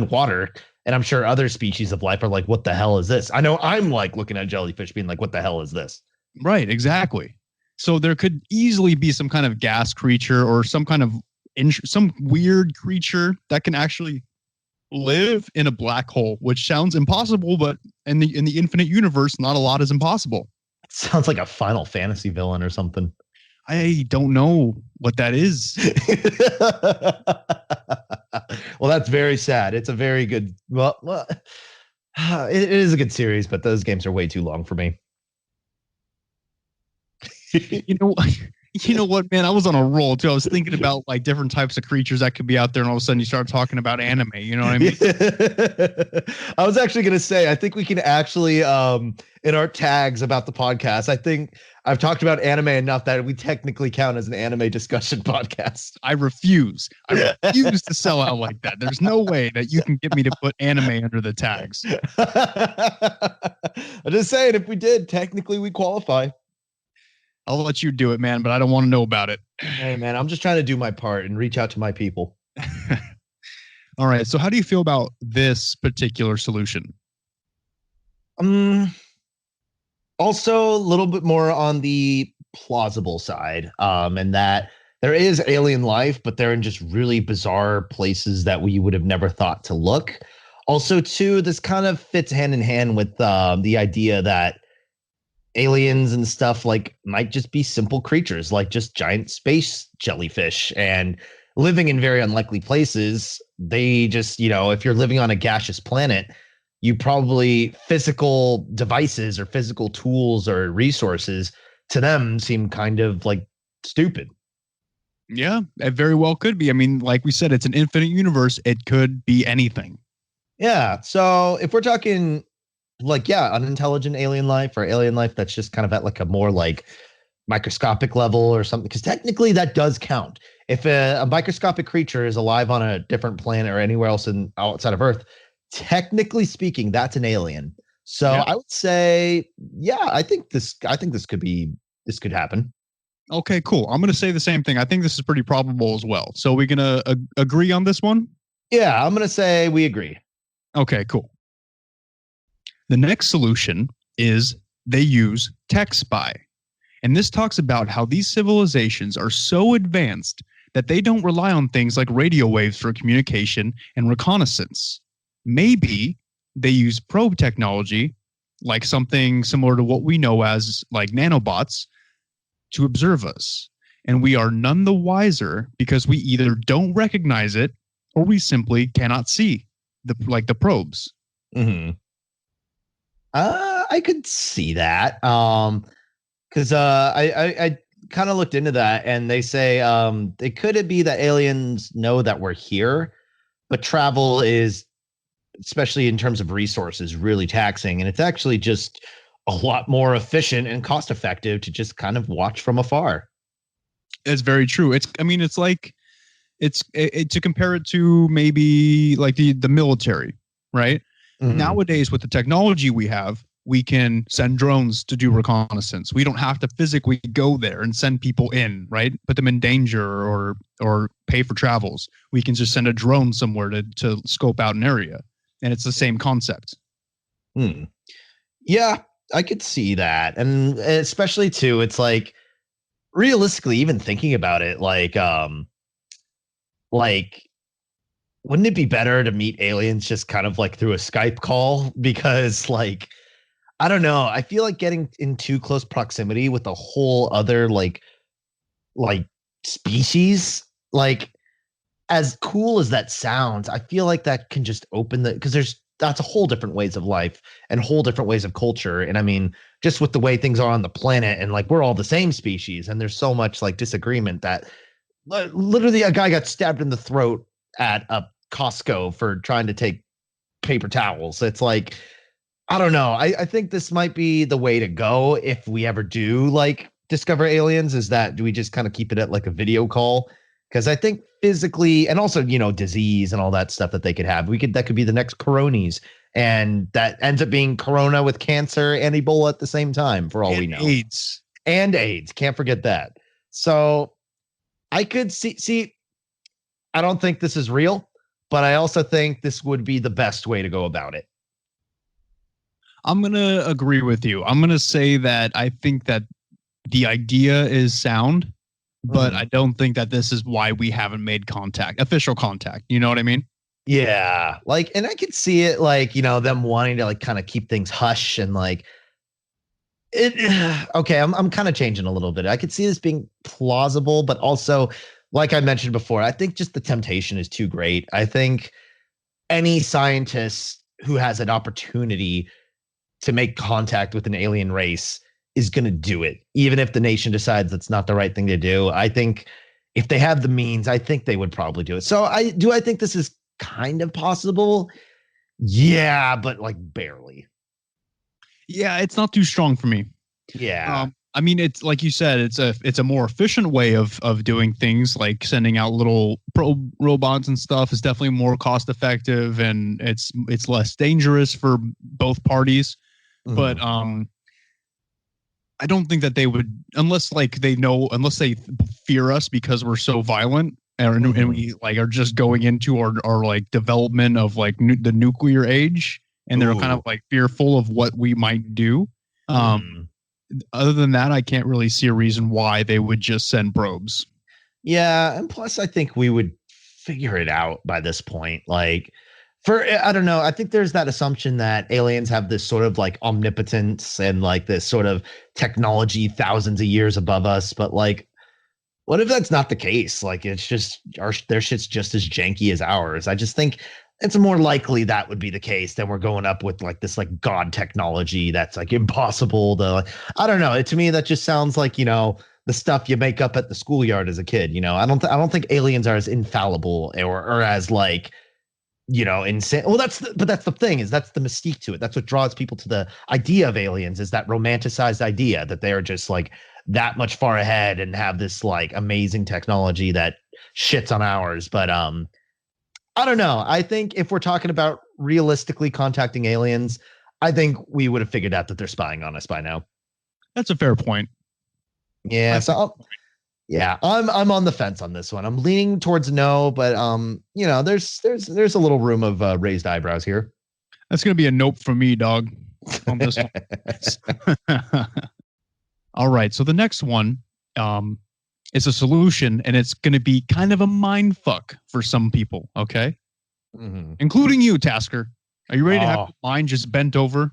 water. And I'm sure other species of life are like, what the hell is this? I know I'm like looking at jellyfish being like, what the hell is this? Right, exactly. So there could easily be some kind of gas creature or some kind of some weird creature that can actually live in a black hole, which sounds impossible, but in the infinite universe, not a lot is impossible. It sounds like a Final Fantasy villain or something. I don't know what that is. Well, that's very sad. It's a very good. Well, it is a good series, but those games are way too long for me. You know what, man? I was on a roll too. I was thinking about like different types of creatures that could be out there, and all of a sudden you start talking about anime. You know what I mean? I was actually going to say, I think we can actually, in our tags about the podcast, I think I've talked about anime enough that we technically count as an anime discussion podcast. I refuse to sell out like that. There's no way that you can get me to put anime under the tags. I'm just saying, if we did, technically we qualify. I'll let you do it, man, but I don't want to know about it. Hey, man, I'm just trying to do my part and reach out to my people. All right. So how do you feel about this particular solution? Also a little bit more on the plausible side, and that there is alien life, but they're in just really bizarre places that we would have never thought to look. Also, too, this kind of fits hand in hand with the idea that aliens and stuff like might just be simple creatures, like just giant space jellyfish, and living in very unlikely places. They just, if you're living on a gaseous planet, you probably physical devices or physical tools or resources to them seem kind of like stupid. Yeah, it very well could be. I mean, like we said, it's an infinite universe. It could be anything. Yeah. So if we're talking like, yeah, unintelligent alien life or alien life that's just kind of at like a more like microscopic level or something, because technically that does count. If a microscopic creature is alive on a different planet or anywhere else outside of Earth, technically speaking, that's an alien. So yeah. I would say, yeah, I think this could happen. Okay, cool. I'm going to say the same thing. I think this is pretty probable as well. So we're going to agree on this one? Yeah, I'm going to say we agree. Okay, cool. The next solution is they use tech spy. And this talks about how these civilizations are so advanced that they don't rely on things like radio waves for communication and reconnaissance. Maybe they use probe technology, like something similar to what we know as like nanobots, to observe us. And we are none the wiser because we either don't recognize it or we simply cannot see the probes. Mm-hmm. I could see that. Because I kind of looked into that, and they say it could be that aliens know that we're here, but travel is, especially in terms of resources, really taxing, and it's actually just a lot more efficient and cost effective to just kind of watch from afar. It's very true. It's like to compare it to maybe like the military, right? Mm-hmm. Nowadays, with the technology we have, we can send drones to do reconnaissance. We don't have to physically go there and send people in, right? Put them in danger or pay for travels. We can just send a drone somewhere to scope out an area. And it's the same concept. Yeah, I could see that. And especially too, it's like realistically, even thinking about it, like wouldn't it be better to meet aliens just kind of like through a Skype call? Because like, I don't know. I feel like getting in too close proximity with a whole other like species, like as cool as that sounds, I feel like that can just open because that's a whole different ways of life and whole different ways of culture. And I mean, just with the way things are on the planet, and like we're all the same species, and there's so much like disagreement that literally a guy got stabbed in the throat at a Costco for trying to take paper towels. It's like, I don't know. I think this might be the way to go if we ever do like discover aliens, is that do we just kind of keep it at like a video call? Because I think physically, and also, disease and all that stuff that they could have, that could be the next coronies. And that ends up being corona with cancer and Ebola at the same time, for all we know. AIDS. Can't forget that. So I could see, I don't think this is real, but I also think this would be the best way to go about it. I'm going to agree with you. I'm going to say that I think that the idea is sound, but I don't think that this is why we haven't made official contact. You know what I mean? Yeah. Like, and I could see it like, them wanting to like kind of keep things hush and like it. Okay. I'm kind of changing a little bit. I could see this being plausible, but also, like I mentioned before, I think just the temptation is too great. I think any scientist who has an opportunity to make contact with an alien race is going to do it, even if the nation decides that's not the right thing to do. I think if they have the means, I think they would probably do it. So I think this is kind of possible. Yeah, but like barely. Yeah, it's not too strong for me. Yeah. I mean, it's like you said, it's a more efficient way of doing things, like sending out little probe robots and stuff is definitely more cost effective, and it's less dangerous for both parties. Mm-hmm. But I don't think that they would, unless they fear us because we're so violent and we like are just going into our like development of like the nuclear age, and they're kind of like fearful of what we might do. Other than that, I can't really see a reason why they would just send probes. Yeah, and plus I think we would figure it out by this point. Like, I don't know, I think there's that assumption that aliens have this sort of like omnipotence and like this sort of technology thousands of years above us, but like, what if that's not the case? Like, it's just their shit's just as janky as ours. I just think it's more likely that would be the case than we're going up with like this like god technology that's like impossible to, like, I don't know. To me, that just sounds like, you know, the stuff you make up at the schoolyard as a kid. You know, I don't think aliens are as infallible or as like, you know, insane. Well, that's the thing, is that's the mystique to it. That's what draws people to the idea of aliens, is that romanticized idea that they are just like that much far ahead and have this like amazing technology that shits on ours. But I don't know. I think if we're talking about realistically contacting aliens, I think we would have figured out that they're spying on us by now. That's a fair point. Yeah. I'm on the fence on this one. I'm leaning towards no, but you know, there's a little room of raised eyebrows here. That's gonna be a nope from me, dog. On this one. All right. So the next one is a solution, and it's gonna be kind of a mind fuck for some people. Okay, including you, Tasker. Are you ready to have your mind just bent over?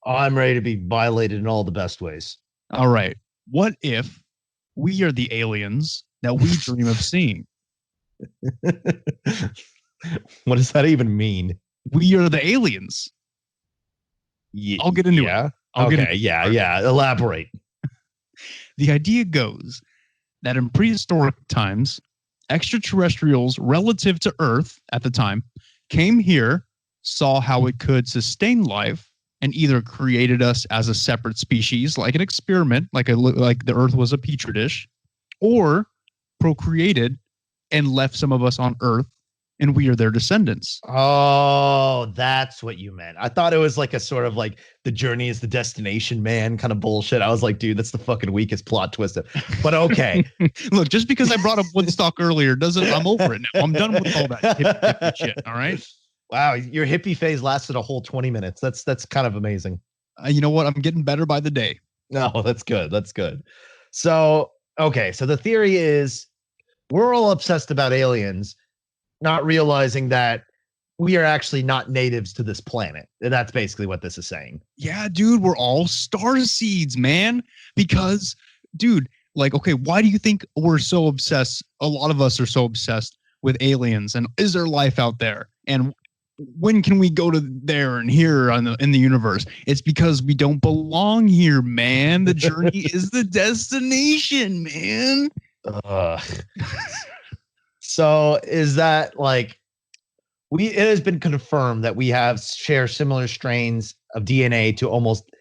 I'm ready to be violated in all the best ways. All right. What if we are the aliens that we dream of seeing? What does that even mean? We are the aliens. I'll get into it. Elaborate. The idea goes that in prehistoric times, extraterrestrials relative to Earth at the time came here, saw how it could sustain life, and either created us as a separate species, like an experiment, like the Earth was a petri dish, or procreated and left some of us on Earth, and we are their descendants. Oh, that's what you meant. I thought it was like a sort of like the journey is the destination, man, kind of bullshit. I was like, dude, that's the fucking weakest plot twist. But okay. Look, just because I brought up Woodstock earlier I'm over it now. I'm done with all that hippie shit. All right. Wow, your hippie phase lasted a whole 20 minutes. That's kind of amazing. You know what? I'm getting better by the day. No, that's good. That's good. So, okay. So the theory is we're all obsessed about aliens, not realizing that we are actually not natives to this planet. And that's basically what this is saying. Yeah, dude, we're all star seeds, man. Because, dude, like, okay, why do you think we're so obsessed? A lot of us are so obsessed with aliens, and is there life out there? And when can we go to there and here in the universe? It's because we don't belong here, man. The journey is the destination, man. So is that like it has been confirmed that we share similar strains of DNA to almost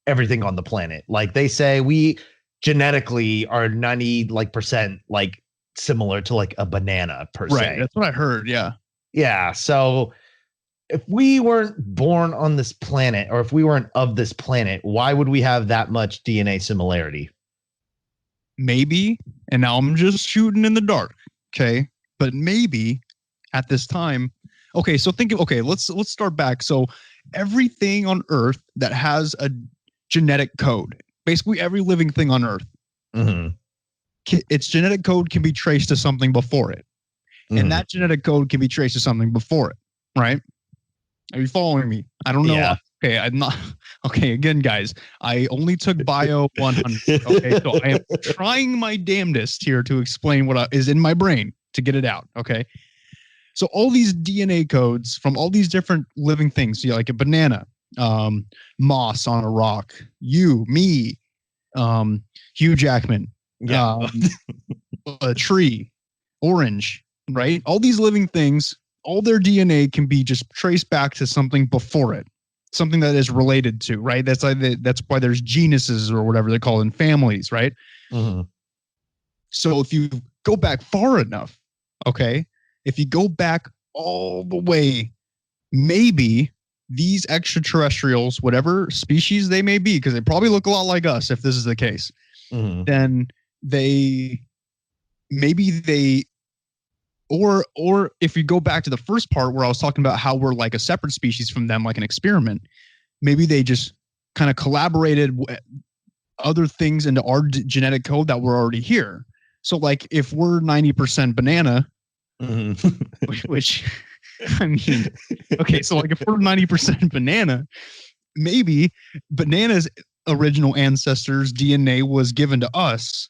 everything on the planet. Like they say we genetically are 90% like similar to like a banana per se. Right. That's what I heard. Yeah. Yeah. So if we weren't born on this planet, or if we weren't of this planet, why would we have that much DNA similarity? Maybe, and now I'm just shooting in the dark, okay? But maybe at this time, okay, so let's start back. So everything on Earth that has a genetic code, basically every living thing on Earth, its genetic code can be traced to something before it. And that genetic code can be traced to something before it, right? Are you following me? I don't know. Yeah. Okay, I'm not. Okay, again, guys, I only took Bio 100. Okay, so I am trying my damnedest here to explain what is in my brain to get it out. Okay, so all these DNA codes from all these different living things, like a banana, moss on a rock, you, me, Hugh Jackman, a tree, orange, right? All these living things. All their DNA can be just traced back to something before it, something that is related to, right? That's why there's genuses or whatever they're called in families, right? So if you go back far enough, okay, if you go back all the way, maybe these extraterrestrials, whatever species they may be, because they probably look a lot like us if this is the case, then they or if you go back to the first part where I was talking about how we're like a separate species from them, like an experiment, maybe they just kind of collaborated other things into our genetic code that were already here. So like if we're 90% banana, which I mean, okay, so like if we're 90% banana, maybe banana's original ancestors' DNA was given to us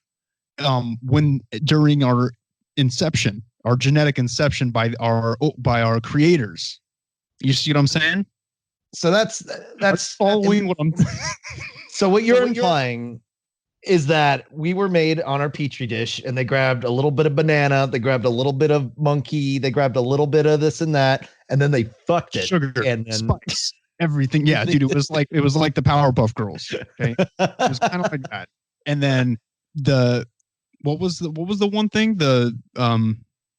when during our inception, our genetic inception by our creators. You see what I'm saying? So that's following what I'm. So what you're implying is that we were made on our petri dish, and they grabbed a little bit of banana, they grabbed a little bit of monkey, they grabbed a little bit of this and that, and then they fucked it. Sugar and then spice. Everything. Yeah, dude, it was like the Powerpuff Girls. Okay. It was kind of like that. And then what was the one thing? The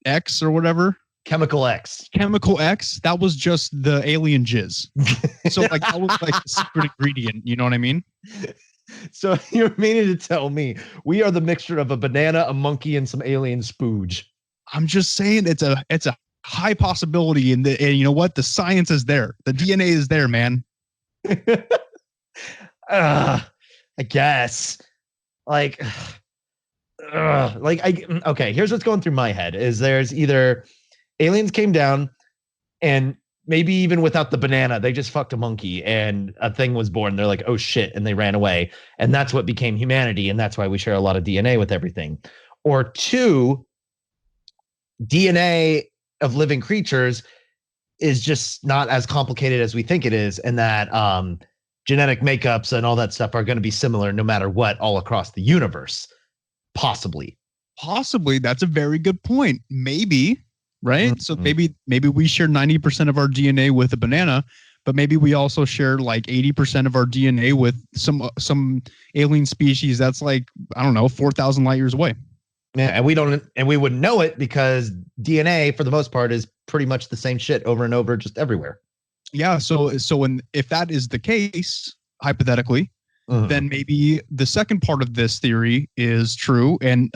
X or whatever? Chemical X. Chemical X, that was just the alien jizz. So like that was like the secret ingredient, you know what I mean? So you're meaning to tell me we are the mixture of a banana, a monkey, and some alien spooge. I'm just saying it's a high possibility, and you know what? The science is there. The DNA is there, man. I guess. Okay, here's what's going through my head is there's either aliens came down and maybe even without the banana, they just fucked a monkey and a thing was born. They're like, oh shit, and they ran away. And that's what became humanity. And that's why we share a lot of DNA with everything. Or two, DNA of living creatures is just not as complicated as we think it is. And that genetic makeups and all that stuff are going to be similar no matter what all across the universe. Possibly. That's a very good point. Maybe. Right. Mm-hmm. So maybe we share 90% of our DNA with a banana, but maybe we also share like 80% of our DNA with some alien species that's like, I don't know, 4,000 light years away. Yeah, and we wouldn't know it because DNA for the most part is pretty much the same shit over and over, just everywhere. Yeah. So if that is the case, hypothetically, then maybe the second part of this theory is true, and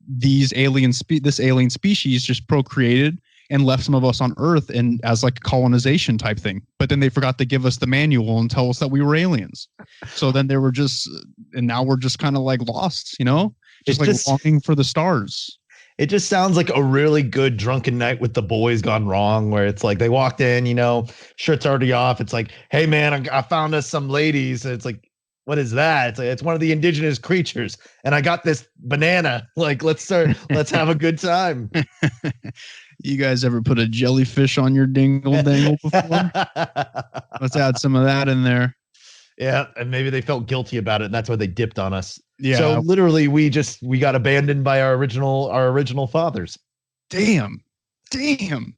this alien species just procreated and left some of us on Earth and as like a colonization type thing. But then they forgot to give us the manual and tell us that we were aliens. So then and now we're just kind of like lost, you know, just longing for the stars. It just sounds like a really good drunken night with the boys gone wrong, where it's like they walked in, you know, shirt's already off. It's like, hey man, I found us some ladies, and it's like, what is that? It's one of the indigenous creatures, and I got this banana. Like, let's have a good time. You guys ever put a jellyfish on your dingle dangle before? Let's add some of that in there. Yeah, and maybe they felt guilty about it, and that's why they dipped on us. Yeah. So literally, we got abandoned by our original fathers. Damn. Man,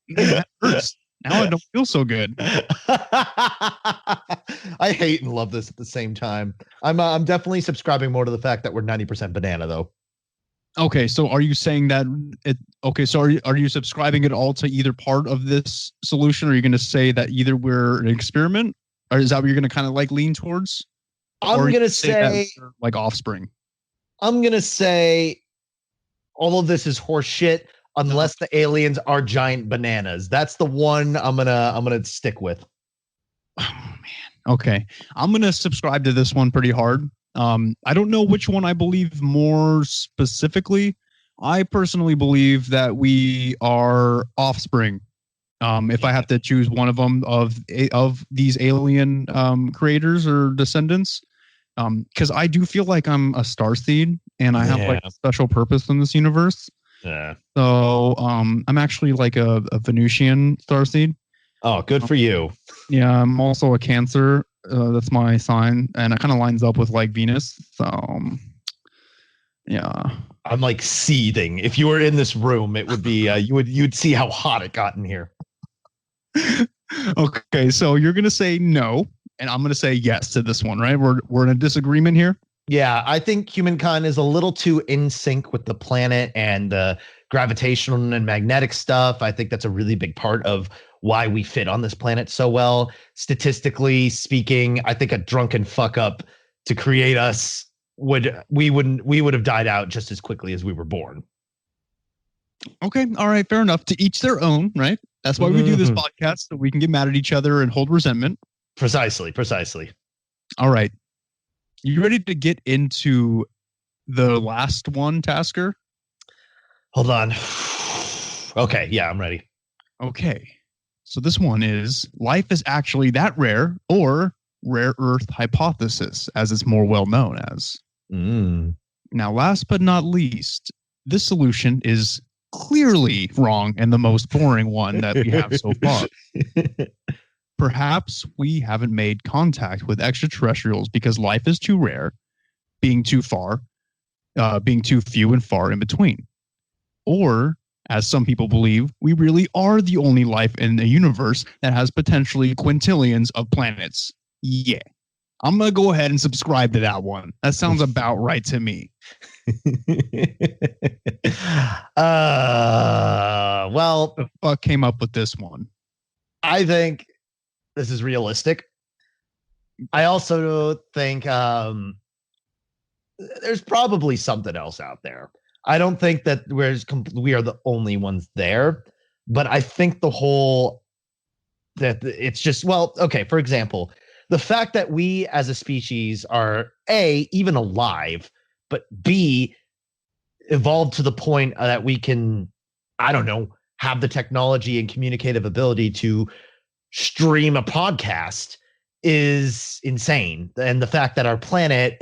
that hurts. Now I don't feel so good. I hate and love this at the same time. I'm definitely subscribing more to the fact that we're 90% banana, though. Okay, so are you saying that are you subscribing at all to either part of this solution, or are you going to say that either we're an experiment, or is that what you're going to kind of like lean towards? I'm going to say like offspring. I'm going to say all of this is horse shit. Unless the aliens are giant bananas. That's the one I'm gonna stick with. Oh man. Okay. I'm gonna subscribe to this one pretty hard. I don't know which one I believe more specifically. I personally believe that we are offspring. If I have to choose one of them of these alien creators or descendants. Because I do feel like I'm a starseed and I have like a special purpose in this universe. Yeah. So I'm actually like a Venusian starseed. Oh, good for you. Yeah, I'm also a Cancer. That's my sign, and it kind of lines up with like Venus. So yeah, I'm like seething. If you were in this room, it would be you'd see how hot it got in here. Okay, so you're gonna say no, and I'm gonna say yes to this one, right? We're in a disagreement here. Yeah, I think humankind is a little too in sync with the planet and the gravitational and magnetic stuff. I think that's a really big part of why we fit on this planet so well. Statistically speaking, I think a drunken fuck up to create us we would have died out just as quickly as we were born. Okay. All right. Fair enough. To each their own, right? That's why we do this podcast, so we can get mad at each other and hold resentment. Precisely. All right. You ready to get into the last one, Tasker? Hold on. Okay. Yeah, I'm ready. Okay. So this one is life is actually that rare, or rare earth hypothesis, as it's more well known as. Now, last but not least, this solution is clearly wrong and the most boring one that we have so far. Perhaps we haven't made contact with extraterrestrials because life is too rare, being too far, being too few and far in between. Or, as some people believe, we really are the only life in the universe that has potentially quintillions of planets. Yeah. I'm going to go ahead and subscribe to that one. That sounds about right to me. Well, the fuck came up with this one? I think this is realistic. I also think there's probably something else out there. I don't think that we are the only ones there, but I think that it's just, well, okay, for example, the fact that we as a species are A, even alive, but B, evolved to the point that we can, I don't know, have the technology and communicative ability to stream a podcast is insane. And the fact that our planet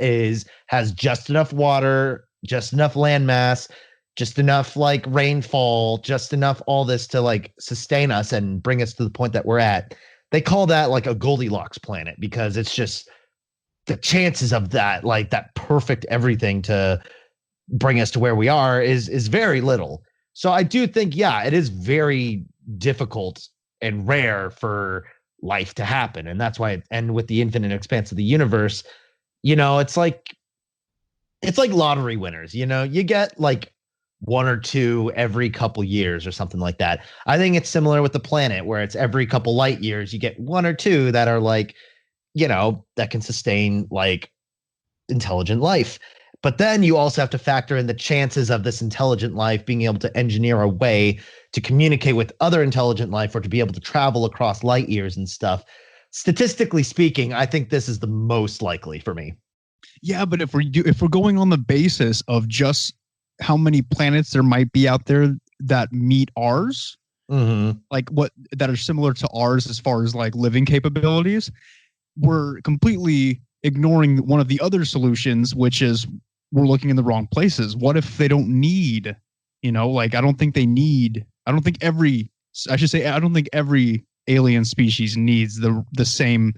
has just enough water, just enough landmass, just enough like rainfall, just enough all this to like sustain us and bring us to the point that we're at. They call that like a Goldilocks planet because it's just the chances of that, like that perfect everything to bring us to where we are is very little. So I do think, yeah, it is very difficult and rare for life to happen. And that's why, and with the infinite expanse of the universe, it's like lottery winners, you get like one or two every couple years or something like that. I think it's similar with the planet where it's every couple light years, you get one or two that are like, that can sustain like intelligent life. But then you also have to factor in the chances of this intelligent life being able to engineer a way to communicate with other intelligent life or to be able to travel across light years and stuff. Statistically speaking, I think this is the most likely for me. Yeah, but if we're going on the basis of just how many planets there might be out there that meet ours, like what that are similar to ours as far as like living capabilities, we're completely ignoring one of the other solutions, which is we're looking in the wrong places. What if they don't need, I don't think every alien species needs the same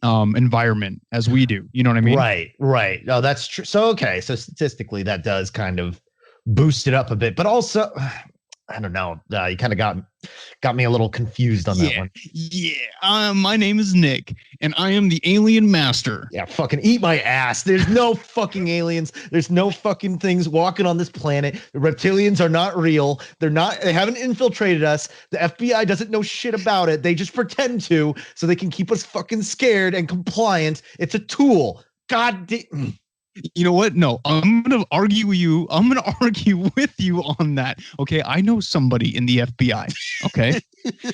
environment as we do. You know what I mean? Right. No, that's true. So, okay. So statistically that does kind of boost it up a bit, but also, I don't know. You kind of got me a little confused on that one. Yeah. My name is Nick, and I am the alien master. Yeah, fucking eat my ass. There's no fucking aliens. There's no fucking things walking on this planet. The reptilians are not real. They haven't infiltrated us. The FBI doesn't know shit about it. They just pretend to, so they can keep us fucking scared and compliant. It's a tool. God damn. You know what? No, I'm going to argue with you. I'm going to argue with you on that. Okay. I know somebody in the FBI. Okay.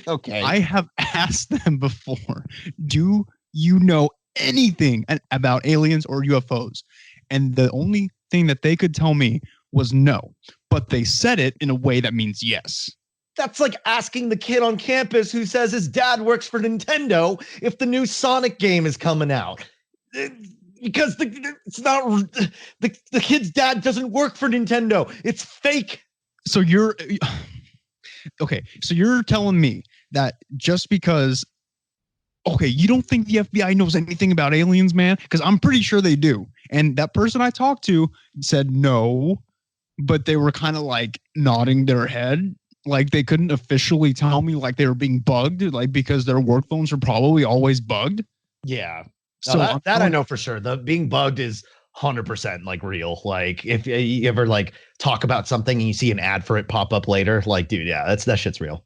Okay. I have asked them before, do you know anything about aliens or UFOs? And the only thing that they could tell me was no, but they said it in a way that means yes. That's like asking the kid on campus who says his dad works for Nintendo if the new Sonic game is coming out. Because the kid's dad doesn't work for Nintendo. It's fake. So you're okay. So you're telling me that just because, you don't think the FBI knows anything about aliens, man? Because I'm pretty sure they do. And that person I talked to said no, but they were kind of like nodding their head. Like they couldn't officially tell me like they were being bugged, like because their work phones are probably always bugged. Yeah. So that I know for sure. The being bugged is 100% like real. Like if you ever like talk about something and you see an ad for it pop up later, like, dude, yeah, that shit's real.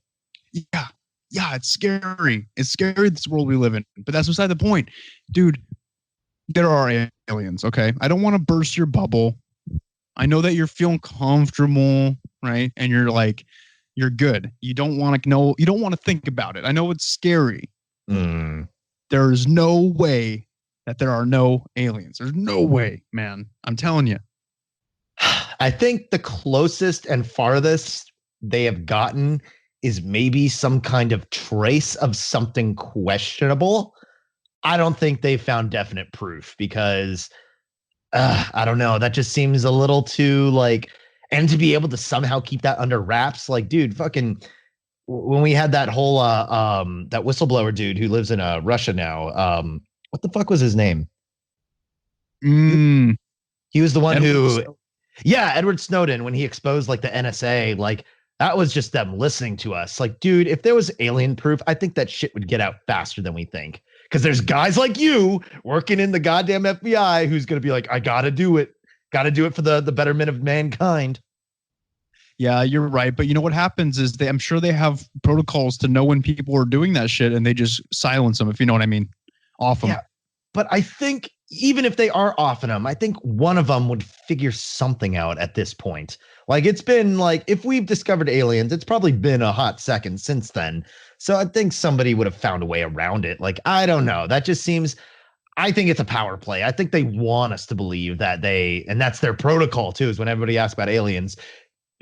Yeah, it's scary. It's scary, this world we live in. But that's beside the point. Dude, there are aliens, okay? I don't want to burst your bubble. I know that you're feeling comfortable right? And you're like, you're good. You don't want to know. You don't want to think about it. I know it's scary. There's no way that there are no aliens. There's no way, man. I'm telling you. I think the closest and farthest they have gotten is maybe some kind of trace of something questionable. I don't think they found definite proof because I don't know. That just seems a little too like, and to be able to somehow keep that under wraps, like, dude, fucking, when we had that whole that whistleblower dude who lives in Russia now, what the fuck was his name? He was the one Edward Snowden, when he exposed like the NSA, like that was just them listening to us. Like, dude, if there was alien proof, I think that shit would get out faster than we think. Because there's guys like you working in the goddamn FBI who's going to be like, I got to do it. Got to do it for the betterment of mankind. Yeah, you're right. But you know what happens is I'm sure they have protocols to know when people are doing that shit and they just silence them, if you know what I mean. Off them. Yeah, but I think even if they are offing them, I think one of them would figure something out at this point. Like, it's been like, if we've discovered aliens, it's probably been a hot second since then. So I think somebody would have found a way around it. Like, I don't know. That just seems, I think it's a power play. I think they want us to believe that and that's their protocol too, is when everybody asks about aliens,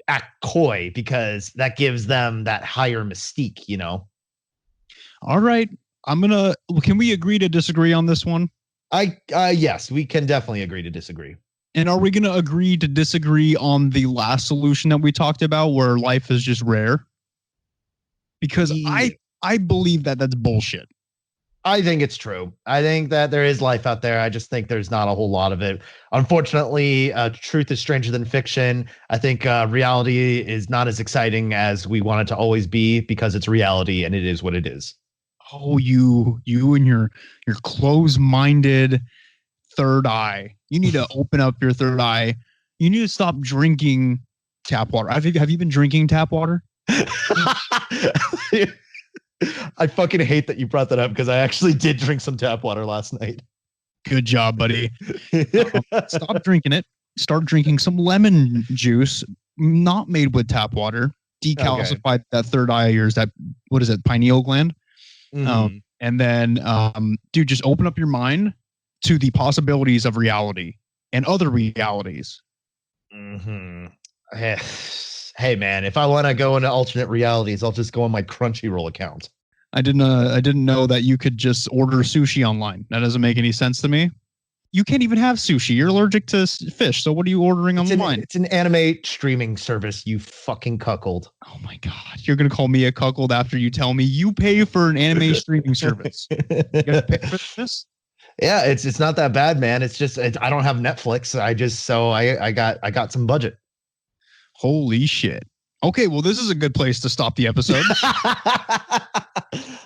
act coy, because that gives them that higher mystique, you know? All right. Can we agree to disagree on this one? Yes, we can definitely agree to disagree. And are we going to agree to disagree on the last solution that we talked about where life is just rare? Because I believe that that's bullshit. I think it's true. I think that there is life out there. I just think there's not a whole lot of it. Unfortunately, truth is stranger than fiction. I think reality is not as exciting as we want it to always be because it's reality and it is what it is. Oh, you and your closed-minded third eye. You need to open up your third eye. You need to stop drinking tap water. Have you been drinking tap water? I fucking hate that you brought that up because I actually did drink some tap water last night. Good job, buddy. Stop drinking it. Start drinking some lemon juice, not made with tap water. Decalcify that third eye of yours. That, what is it? Pineal gland. And then, dude, just open up your mind to the possibilities of reality and other realities. Hey man, if I want to go into alternate realities, I'll just go on my Crunchyroll account. I didn't know that you could just order sushi online. That doesn't make any sense to me. You can't even have sushi. You're allergic to fish. So what are you ordering online? It's an anime streaming service, you fucking cuckold. Oh my God. You're going to call me a cuckold after you tell me you pay for an anime streaming service. You got to pay for this? Yeah, it's not that bad, man. It's just, I don't have Netflix. I got some budget. Holy shit. Okay, well, this is a good place to stop the episode.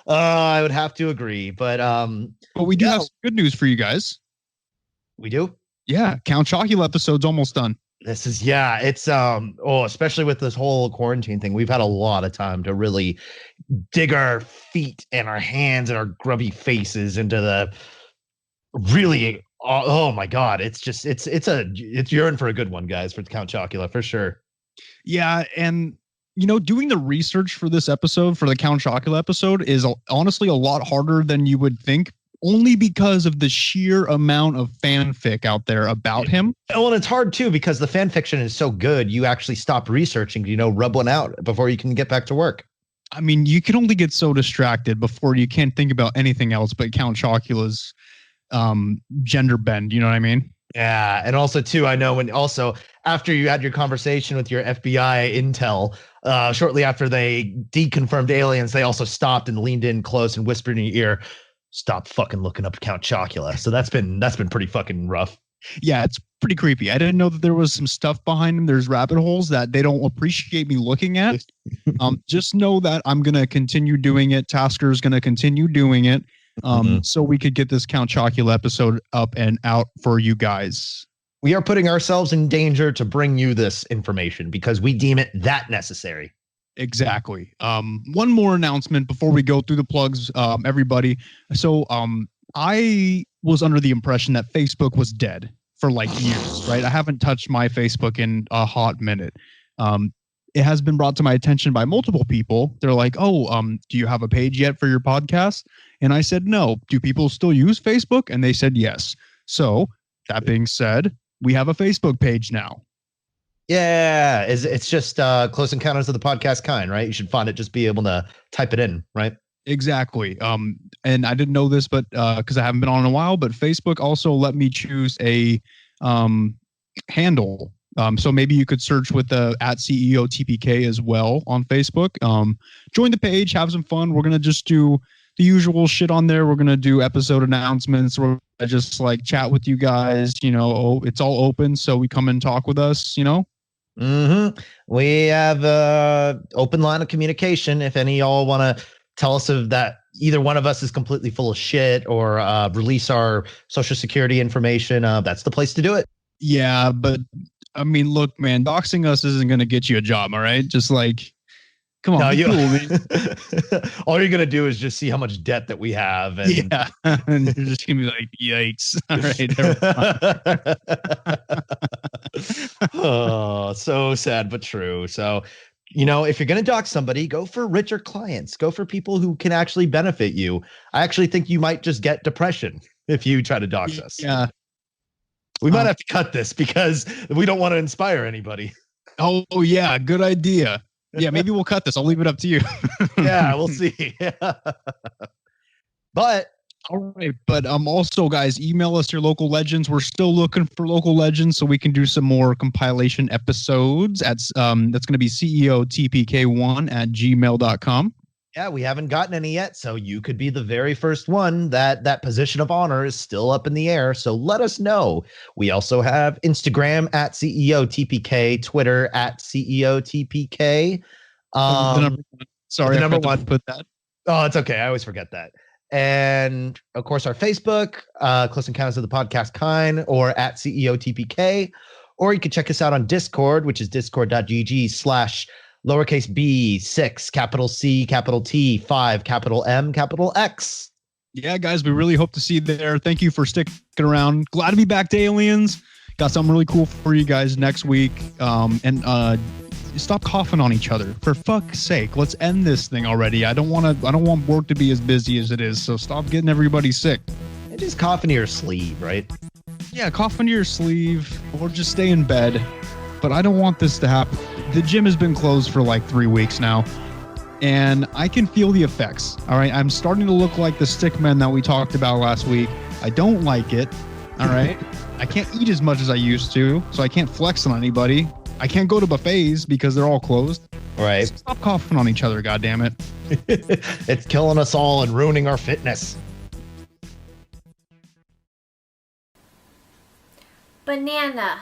I would have to agree, but we do have some good news for you guys. We do? Yeah, Count Chocula episode's almost done. It's especially with this whole quarantine thing, we've had a lot of time to really dig our feet and our hands and our grubby faces into the really, oh my God, it's urine for a good one, guys, for Count Chocula, for sure. Yeah, and doing the research for this episode, for the Count Chocula episode, is honestly a lot harder than you would think, only because of the sheer amount of fanfic out there about him. Well, and it's hard too because the fan fiction is so good, you actually stop researching, rub one out before you can get back to work. I mean, you can only get so distracted before you can't think about anything else but Count Chocula's gender bend. You know what I mean? Yeah, and also too, I know after you had your conversation with your FBI intel, shortly after they deconfirmed aliens, they also stopped and leaned in close and whispered in your ear, "Stop fucking looking up Count Chocula." So that's been pretty fucking rough. Yeah, it's pretty creepy. I didn't know that there was some stuff behind him. There's rabbit holes that they don't appreciate me looking at. Just know that I'm gonna continue doing it. Tasker's gonna continue doing it. So we could get this Count Chocula episode up and out for you guys. We are putting ourselves in danger to bring you this information because we deem it that necessary. Exactly. One more announcement before we go through the plugs, everybody. So I was under the impression that Facebook was dead for like years, right? I haven't touched my Facebook in a hot minute. it has been brought to my attention by multiple people. They're like, "Oh, do you have a page yet for your podcast?" And I said, "No." "Do people still use Facebook?" And they said, "Yes." So that being said, we have a Facebook page now. Yeah, it's just Close Encounters of the Podcast Kind, right? You should find it, just be able to type it in, right? Exactly. And I didn't know this, but because I haven't been on in a while, but Facebook also let me choose a handle. So maybe you could search with the @CEOTPK as well on Facebook. Join the page, have some fun. We're gonna just do the usual shit on there. We're gonna do episode announcements. We're gonna just like chat with you guys. You know, it's all open, so we come and talk with us. You know. Mm-hmm. We have open line of communication. If any of y'all want to tell us of that, either one of us is completely full of shit, or release our social security information, that's the place to do it. Yeah, but I mean, look, man, doxing us isn't going to get you a job, all right? Just like, come on, No, be cool, man. all you're gonna do is just see how much debt that we have, and Yeah, and you're just gonna be like, yikes! All right, oh, so sad but true. So, you know, if you're gonna dox somebody, go for richer clients. Go for people who can actually benefit you. I actually think you might just get depression if you try to dox us. Yeah, we might have to cut this because we don't want to inspire anybody. Oh yeah, good idea. Yeah, maybe we'll cut this. I'll leave it up to you. Yeah, we'll see. But all right, but also guys, email us your local legends. We're still looking for local legends so we can do some more compilation episodes. That's going to be ceotpk1@gmail.com. Yeah, we haven't gotten any yet, so you could be the very first one. That position of honor is still up in the air, so let us know. We also have Instagram @CEOTPK, Twitter @CEOTPK. Sorry, the number one. To put that. Oh, it's okay. I always forget that. And of course, our Facebook, Close Encounters of the Podcast Kind, or @CEOTPK. Or you can check us out on Discord, which is discord.gg/lowercase b 6 capital C capital T 5 capital M capital X. Yeah, guys, we really hope to see you there. Thank you for sticking around. Glad to be back to Aliens. Got something really cool for you guys next week. And stop coughing on each other, for fuck's sake. Let's end this thing already. I don't want work to be as busy as it is. So stop getting everybody sick. And just cough into your sleeve, right? Yeah, cough into your sleeve, or just stay in bed. But I don't want this to happen. The gym has been closed for like 3 weeks now, and I can feel the effects. All right, I'm starting to look like the stick man that we talked about last week. I don't like it. All right, I can't eat as much as I used to, so I can't flex on anybody. I can't go to buffets because they're all closed. Right. Stop coughing on each other, goddammit. It's killing us all and ruining our fitness. Banana.